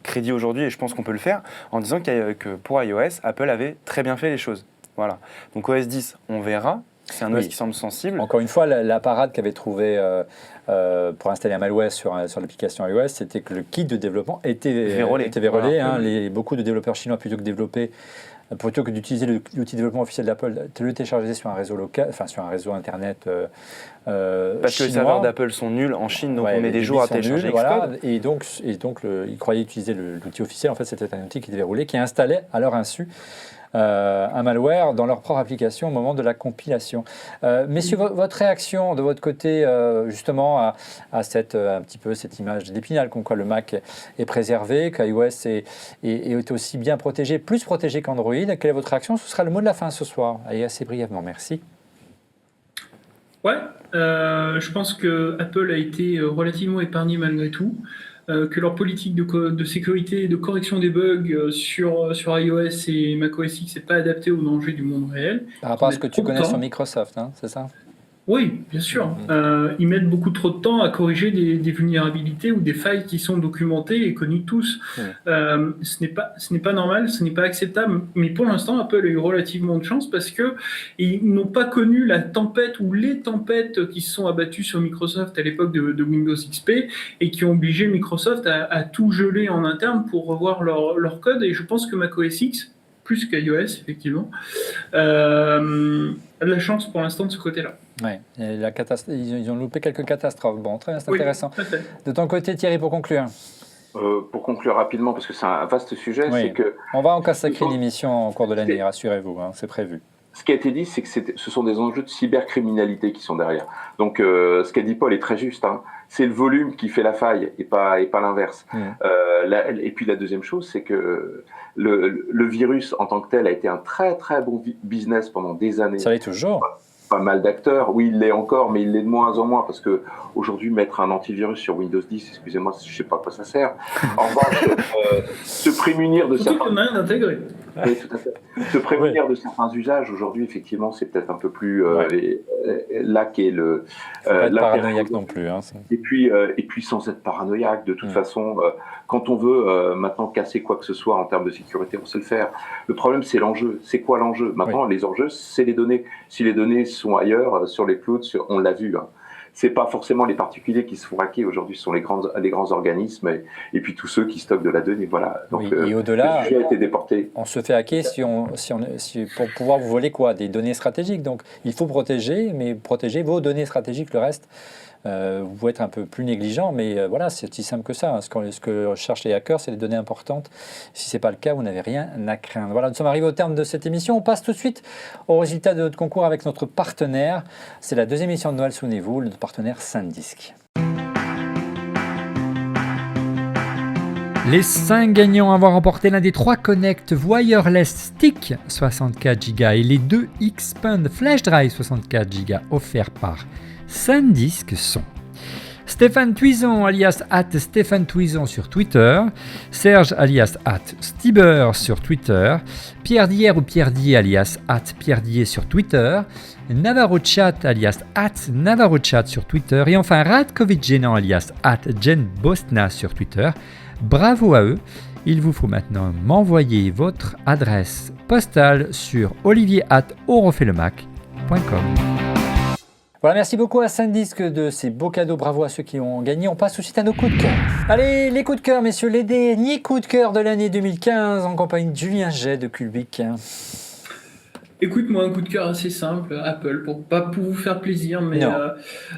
crédit aujourd'hui, et je pense qu'on peut le faire, en disant que pour iOS, Apple avait très bien fait les choses. Voilà. Donc OS 10, on verra. C'est un OS qui semble sensible. Encore une fois, la parade qu'avait trouvé pour installer un malware sur l'application iOS, c'était que le kit de développement était vérolé. Voilà. Beaucoup de développeurs chinois, plutôt que d'utiliser l'outil de développement officiel d'Apple, le télécharger sur un réseau local, sur un réseau internet parce que les serveurs d'Apple sont nuls en Chine, donc on met des jours à télécharger Xcode. Voilà, et donc ils croyaient utiliser l'outil officiel. En fait, c'était un outil qui devait rouler, qui installait à leur insu un malware dans leur propre application au moment de la compilation. Messieurs, votre réaction de votre côté justement à un petit peu cette image d'Épinal, comme quoi le Mac est préservé, qu'iOS est aussi bien protégé, plus protégé qu'Android. Quelle est votre réaction? Ce sera le mot de la fin ce soir. Allez, assez brièvement, merci. Ouais, je pense que Apple a été relativement épargné malgré tout. Que leur politique de sécurité et de correction des bugs sur iOS et macOS X n'est pas adaptée aux dangers du monde réel. Par rapport à ce que tu connais sur Microsoft, hein, c'est ça? Oui, bien sûr. Ils mettent beaucoup trop de temps à corriger des vulnérabilités ou des failles qui sont documentées et connues de tous. Ce n'est pas normal, ce n'est pas acceptable. Mais pour l'instant, Apple a eu relativement de chance parce qu'ils n'ont pas connu la tempête ou les tempêtes qui se sont abattues sur Microsoft à l'époque de Windows XP et qui ont obligé Microsoft à tout geler en interne pour revoir leur code. Et je pense que macOS X, plus qu'iOS, effectivement, a de la chance pour l'instant de ce côté-là. Oui, ils ont loupé quelques catastrophes. Bon, très bien, c'est intéressant. De ton côté, Thierry, pour conclure. Pour conclure rapidement, parce que c'est un vaste sujet, c'est que... On va en consacrer l'émission en cours de l'année, rassurez-vous, hein, c'est prévu. Ce qui a été dit, c'est que ce sont des enjeux de cybercriminalité qui sont derrière. Donc, ce qu'a dit Paul est très juste. Hein. C'est le volume qui fait la faille et pas l'inverse. Et puis la deuxième chose, c'est que le virus en tant que tel a été un très très bon business pendant des années. Ça l'est toujours. Pas mal d'acteurs, oui, il l'est encore, mais il l'est de moins en moins, parce que aujourd'hui, mettre un antivirus sur Windows 10, excusez-moi, je sais pas à quoi ça sert. En revanche, se prémunir de certains... Surtout qu'on a rien d'intégrer. Oui, tout à fait. Se prémunir de certains usages, aujourd'hui, effectivement, c'est peut-être un peu plus là qu'est le... Faut pas être paranoïaque non plus. Hein, et puis, sans être paranoïaque, de toute façon, quand on veut maintenant casser quoi que ce soit en termes de sécurité, on sait le faire. Le problème, c'est l'enjeu. C'est quoi l'enjeu? Maintenant, les enjeux, c'est les données. Si les données sont ailleurs, sur les clouds, on l'a vu. Hein. C'est pas forcément les particuliers qui se font hacker. Aujourd'hui, ce sont les grands organismes et puis tous ceux qui stockent de la donnée. Voilà. Donc, et au-delà, le sujet a été déporté. On se fait hacker pour pouvoir vous voler quoi? Des données stratégiques. Donc, il faut protéger, mais protéger vos données stratégiques. Le reste, vous pouvez être un peu plus négligent, mais voilà, c'est aussi simple que ça. Hein. Ce que recherchent les hackers, c'est des données importantes. Si ce n'est pas le cas, vous n'avez rien à craindre. Voilà, nous sommes arrivés au terme de cette émission. On passe tout de suite au résultat de notre concours avec notre partenaire. C'est la deuxième émission de Noël, souvenez-vous, notre partenaire SanDisk. Les 5 gagnants à avoir remporté l'un des 3 Connect Wireless Stick 64 Go et les 2 Xpand Flash Drive 64 Go offerts par SanDisk sont Stéphane Tuison alias @Stéphane Tuison sur Twitter, Serge alias @Stieber sur Twitter, Pierre Dier ou Pierre Dier alias @Pierre Dier sur Twitter, Navarro Chat alias @Navarro Chat sur Twitter et enfin Radkovic Génant alias @JenBostna sur Twitter. Bravo à eux. Il vous faut maintenant m'envoyer votre adresse postale sur olivier@onrefaitlemach.com. Voilà, merci beaucoup à SanDisk de ces beaux cadeaux. Bravo à ceux qui ont gagné. On passe tout de suite à nos coups de cœur. Allez, les coups de cœur, messieurs, les derniers coups de cœur de l'année 2015 en compagnie de Julien Jay de Culbic. Écoute, moi, un coup de cœur assez simple, Apple, pas pour vous faire plaisir, mais... Non.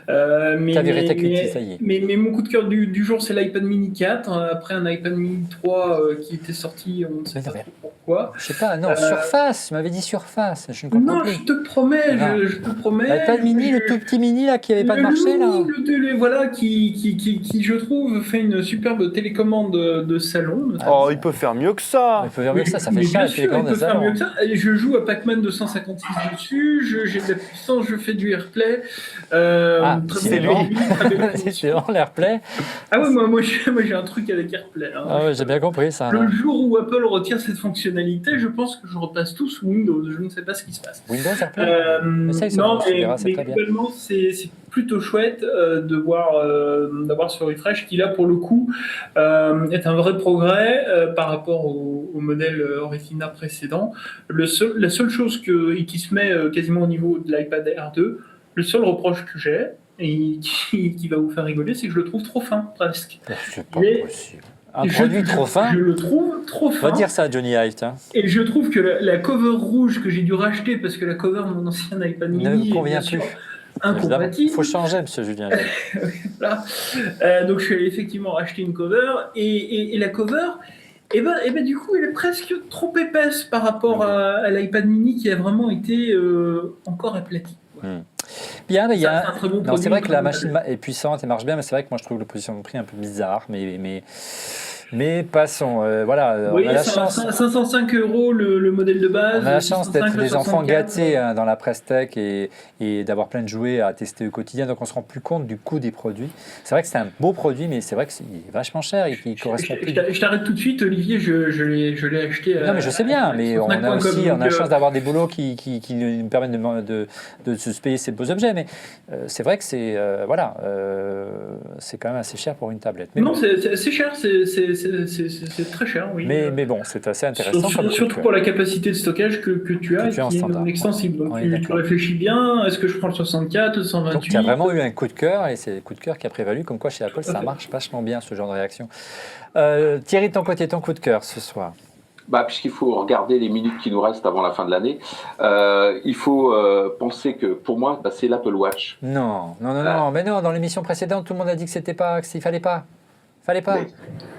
T'as viré ta cutie, ça y est. Mais mon coup de cœur du jour, c'est l'iPad mini 4, après un iPad mini 3 qui était sorti, on ne sait pas pourquoi. Je sais pas, non, Surface, tu m'avais dit Surface, je ne comprends Non, plus. je te promets, je te promets. L'iPad mini, le tout petit mini, là, qui n'avait pas de marché, là. Le télé, voilà, qui, je trouve, fait une superbe télécommande de salon. Oh, il peut faire mieux que ça. Il peut faire mieux que ça fait Mais cher, bien la sûr, télécommande il de peut faire salon. mieux que ça. Je joue à Pac-Man 256 dessus, j'ai de la puissance, je fais du AirPlay. C'est lui. C'est vraiment l'AirPlay. Ah ouais, moi j'ai un truc avec AirPlay. Hein. Ah ouais, j'ai bien compris ça. Le jour où Apple retire cette fonctionnalité, je pense que je repasse tout sous Windows. Je ne sais pas ce qui se passe. Windows AirPlay Non, mais globalement, c'est plutôt chouette d'avoir ce refresh qui, là, pour le coup, est un vrai progrès par rapport au modèle Retina précédent. La seule chose qui se met quasiment au niveau de l'iPad Air 2, le seul reproche que j'ai, et qui va vous faire rigoler, c'est que je le trouve trop fin, presque. C'est pas possible. Un produit trop fin. Je le trouve trop fin. On va dire ça à Johnny Hive, tiens. Et je trouve que la cover rouge que j'ai dû racheter parce que la cover de mon ancien iPad mini ne me convient plus. Incompatible. Il faut changer, monsieur Julien. Voilà. Donc je suis allé effectivement acheter une cover et la cover, et ben du coup, elle est presque trop épaisse par rapport à l'iPad mini qui a vraiment été encore aplati. Bien, mais c'est vrai que la machine est puissante et marche bien, mais c'est vrai que moi je trouve l'opposition de prix un peu bizarre, mais passons. Voilà, oui, on a la chance. 505 € le modèle de base. On a la chance d'être des enfants 64, gâtés dans la presse tech et d'avoir plein de jouets à tester au quotidien, donc on se rend plus compte du coût des produits. C'est vrai que c'est un beau produit, mais c'est vrai qu'il est vachement cher et qu'il correspond plus. Je t'arrête tout de suite, Olivier, je l'ai acheté. Non, mais je sais bien, mais on a aussi la chance d'avoir des boulots qui nous permettent de se payer ces beaux objets, mais c'est vrai que c'est quand même assez cher pour une tablette. Mais non, c'est assez cher, c'est très cher, oui. Mais bon, c'est assez intéressant. Surtout pour la capacité de stockage que tu as, qui est non extensible. Donc tu réfléchis bien, est-ce que je prends le 64, le 128 ? Donc tu as vraiment eu un coup de cœur, et c'est le coup de cœur qui a prévalu, comme quoi chez Apple, ça marche vachement bien, ce genre de réaction. Thierry, de ton côté, ton coup de cœur ce soir ? Puisqu'il faut regarder les minutes qui nous restent avant la fin de l'année, il faut penser que pour moi, c'est l'Apple Watch. Non, mais non, dans l'émission précédente, tout le monde a dit que qu'il fallait pas.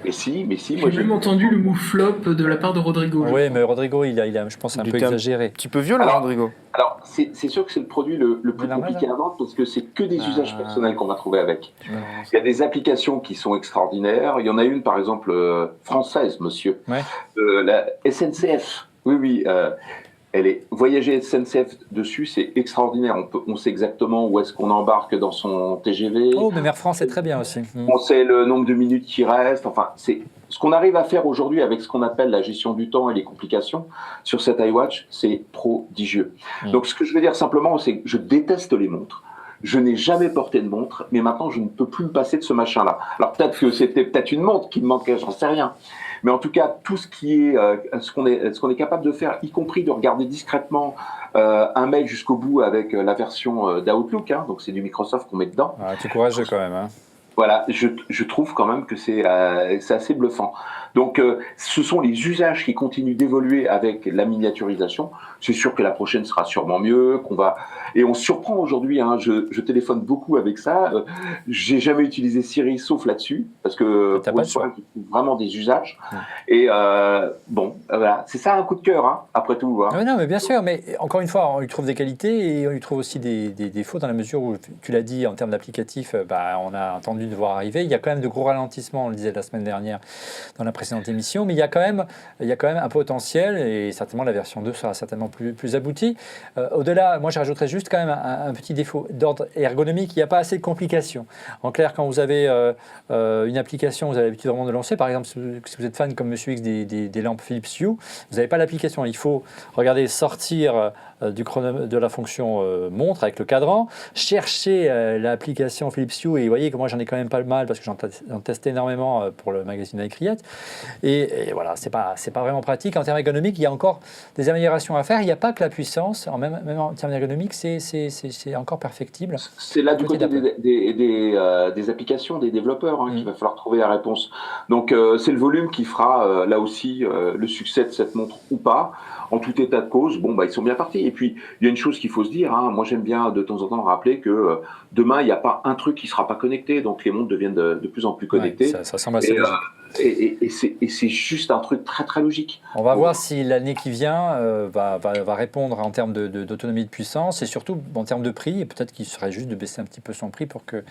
Mais si, moi j'ai même entendu le mot flop de la part de Rodrigo. Oui, mais Rodrigo, il a je pense, un peu exagéré. Un petit peu violent, Rodrigo. Alors, c'est sûr que c'est le produit le plus compliqué à vendre parce que c'est que des usages personnels qu'on va trouver avec. Il y a des applications qui sont extraordinaires. Il y en a une, par exemple, française, monsieur. Ouais. La SNCF. Oui. Elle est voyager SNCF dessus, c'est extraordinaire. On sait exactement où est-ce qu'on embarque dans son TGV. Oh, mais Air France est très bien aussi. On sait le nombre de minutes qui restent. Enfin, c'est ce qu'on arrive à faire aujourd'hui avec ce qu'on appelle la gestion du temps et les complications sur cet iWatch, c'est prodigieux. Donc, ce que je veux dire simplement, c'est que je déteste les montres. Je n'ai jamais porté de montre, mais maintenant, je ne peux plus me passer de ce machin-là. Alors, peut-être que c'était peut-être une montre qui me manquait, j'en sais rien. Mais en tout cas, tout ce qui est ce qu'on est capable de faire, y compris de regarder discrètement un mail jusqu'au bout avec la version d'Outlook, donc c'est du Microsoft qu'on met dedans. Tu es courageux quand même. Hein. Voilà, je trouve quand même que c'est assez bluffant. Donc, ce sont les usages qui continuent d'évoluer avec la miniaturisation. C'est sûr que la prochaine sera sûrement mieux, et on se surprend aujourd'hui. Je téléphone beaucoup avec ça. J'ai jamais utilisé Siri sauf là-dessus parce que pour une fois, je trouve vraiment des usages. Et voilà, c'est ça un coup de cœur, après tout. Non, mais bien sûr. Mais encore une fois, on lui trouve des qualités et on lui trouve aussi des défauts dans la mesure où tu l'as dit en termes d'applicatif. On a entendu attendu de voir arriver. Il y a quand même de gros ralentissements, on le disait la semaine dernière dans la précédente émission, mais il y a quand même un potentiel et certainement la version 2 sera certainement plus aboutie. Au-delà, moi je rajouterais juste quand même un petit défaut d'ordre ergonomique, il n'y a pas assez de complications. En clair, quand vous avez une application, vous avez l'habitude vraiment de lancer, par exemple si vous êtes fan comme Monsieur X des lampes Philips Hue, vous n'avez pas l'application, il faut regarder sortir de la fonction montre avec le cadran, chercher l'application Philips Hue et vous voyez que moi j'en ai quand même pas mal parce que j'en teste énormément pour le magazine iCreate et voilà, c'est pas vraiment pratique. En termes ergonomiques, il y a encore des améliorations à faire, il n'y a pas que la puissance, même en termes ergonomiques, c'est encore perfectible. C'est là du côté des applications, des développeurs qu'il va falloir trouver la réponse. Donc c'est le volume qui fera là aussi le succès de cette montre ou pas. En tout état de cause, ils sont bien partis. Et puis, il y a une chose qu'il faut se dire, moi j'aime bien de temps en temps rappeler que demain, il n'y a pas un truc qui ne sera pas connecté, donc les montres deviennent de plus en plus connectées. Ouais, ça semble assez logique. Et c'est juste un truc très très logique. On va voir si l'année qui vient va répondre en termes d'autonomie de puissance et surtout en termes de prix. Et peut-être qu'il serait juste de baisser un petit peu son prix pour que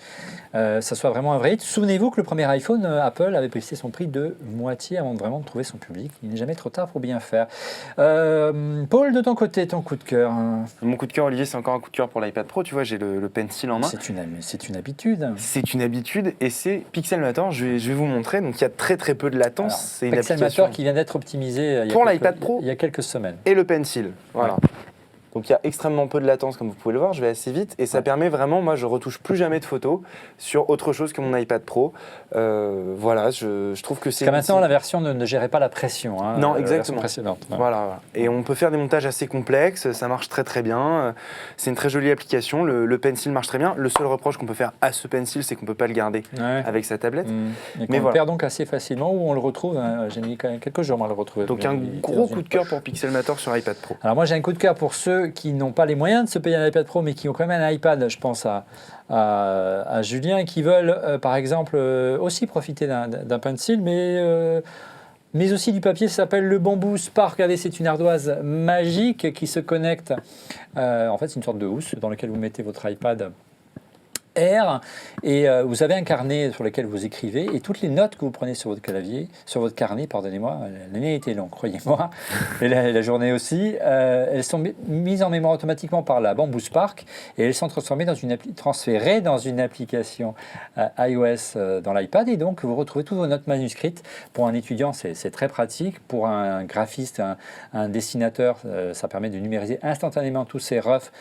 ça soit vraiment un vrai hit. Souvenez-vous que le premier iPhone, Apple avait baissé son prix de moitié avant de vraiment trouver son public. Il n'est jamais trop tard pour bien faire. Paul, de ton côté, ton coup de cœur. Mon coup de cœur, Olivier, c'est encore un coup de cœur pour l'iPad Pro. Tu vois, j'ai le Pencil en main. C'est une habitude. C'est une habitude et c'est Pixelmator. Je vais vous montrer. Donc, il y a très peu de latence. C'est une Pixelmator qui vient d'être optimisé pour l'iPad Pro il y a quelques semaines. Et le Pencil. Voilà. Ouais. Donc il y a extrêmement peu de latence comme vous pouvez le voir, je vais assez vite et ça permet vraiment, moi je retouche plus jamais de photos sur autre chose que mon iPad Pro. Voilà, je trouve que c'est... Parce que maintenant la version ne gérait pas la pression. Non, exactement. Précédente. Ouais. Voilà. Et on peut faire des montages assez complexes, ça marche très bien. C'est une très jolie application, le Pencil marche très bien. Le seul reproche qu'on peut faire à ce Pencil, c'est qu'on ne peut pas le garder avec sa tablette. Mais on le perd donc assez facilement ou on le retrouve. J'ai mis quand même quelques jours à le retrouver. Donc un gros coup de cœur pour Pixelmator sur iPad Pro. Alors moi j'ai un coup de cœur pour ceux qui n'ont pas les moyens de se payer un iPad Pro mais qui ont quand même un iPad, je pense à Julien, et qui veulent par exemple aussi profiter d'un Pencil mais aussi du papier. Ça s'appelle le Bamboo Spark. Regardez, c'est une ardoise magique qui se connecte. En fait, c'est une sorte de housse dans laquelle vous mettez votre iPad Air et vous avez un carnet sur lequel vous écrivez et toutes les notes que vous prenez sur votre carnet, pardonnez-moi, l'année était longue, croyez-moi, et la journée aussi, elles sont mises en mémoire automatiquement par la Bamboo Spark et elles sont transférées dans une application iOS dans l'iPad et donc vous retrouvez toutes vos notes manuscrites. Pour un étudiant, c'est très pratique. Pour un graphiste, un dessinateur, ça permet de numériser instantanément tous ces roughs,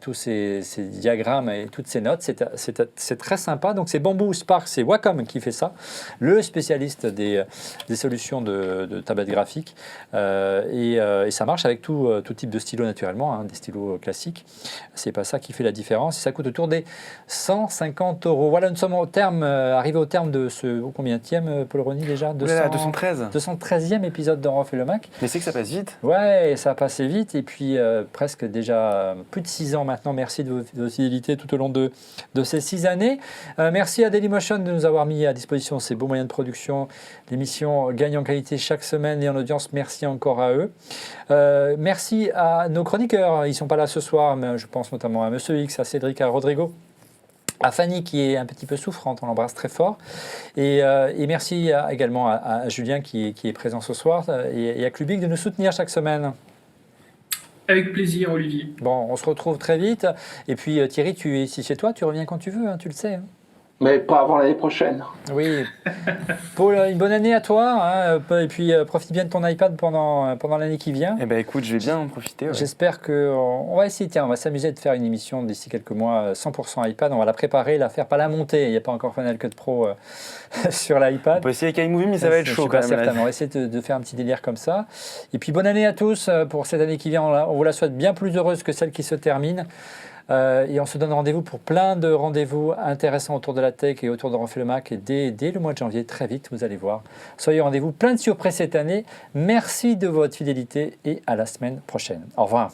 tous ces diagrammes et toutes ces notes. C'est très sympa. Donc c'est Bamboo Spark, c'est Wacom qui fait ça, le spécialiste des solutions de tablette graphique. Et ça marche avec tout type de stylo naturellement, des stylos classiques. C'est pas ça qui fait la différence. Et ça coûte autour des 150 €. Voilà, nous sommes arrivés au terme de ce combienième, Paul Rony déjà 213e épisode d'En refait le Mac. Mais c'est que ça passe vite. Ouais, ça a passé vite. Et puis presque déjà plus de 6 ans maintenant. Merci de votre fidélité tout au long de ces 6 années. Merci à Dailymotion de nous avoir mis à disposition ces beaux moyens de production. L'émission gagne en qualité chaque semaine et en audience. Merci encore à eux. Merci à nos chroniqueurs. Ils ne sont pas là ce soir, mais je pense notamment à Monsieur X, à Cédric, à Rodrigo, à Fanny qui est un petit peu souffrante, on l'embrasse très fort. Et merci également à Julien qui est présent ce soir et à Clubic de nous soutenir chaque semaine. Avec plaisir, Olivier. Bon, on se retrouve très vite. Et puis Thierry, tu es ici chez toi, tu reviens quand tu veux, tu le sais. Mais pas avant l'année prochaine. Oui. Paul, une bonne année à toi. Et puis profite bien de ton iPad pendant l'année qui vient. Eh ben écoute, je vais bien en profiter. Ouais. J'espère qu'on va essayer, on va s'amuser de faire une émission d'ici quelques mois 100% iPad. On va la préparer, la faire, pas la monter. Il n'y a pas encore Final Cut Pro sur l'iPad. On peut essayer avec iMovie, mais ça va être chaud quand même. Certainement. On va essayer de faire un petit délire comme ça. Et puis bonne année à tous pour cette année qui vient. On vous la souhaite bien plus heureuse que celle qui se termine. Et on se donne rendez-vous pour plein de rendez-vous intéressants autour de la tech et autour de Refait le Mac. Et dès le mois de janvier, très vite, vous allez voir. Soyez au rendez-vous, plein de surprises cette année. Merci de votre fidélité et à la semaine prochaine. Au revoir.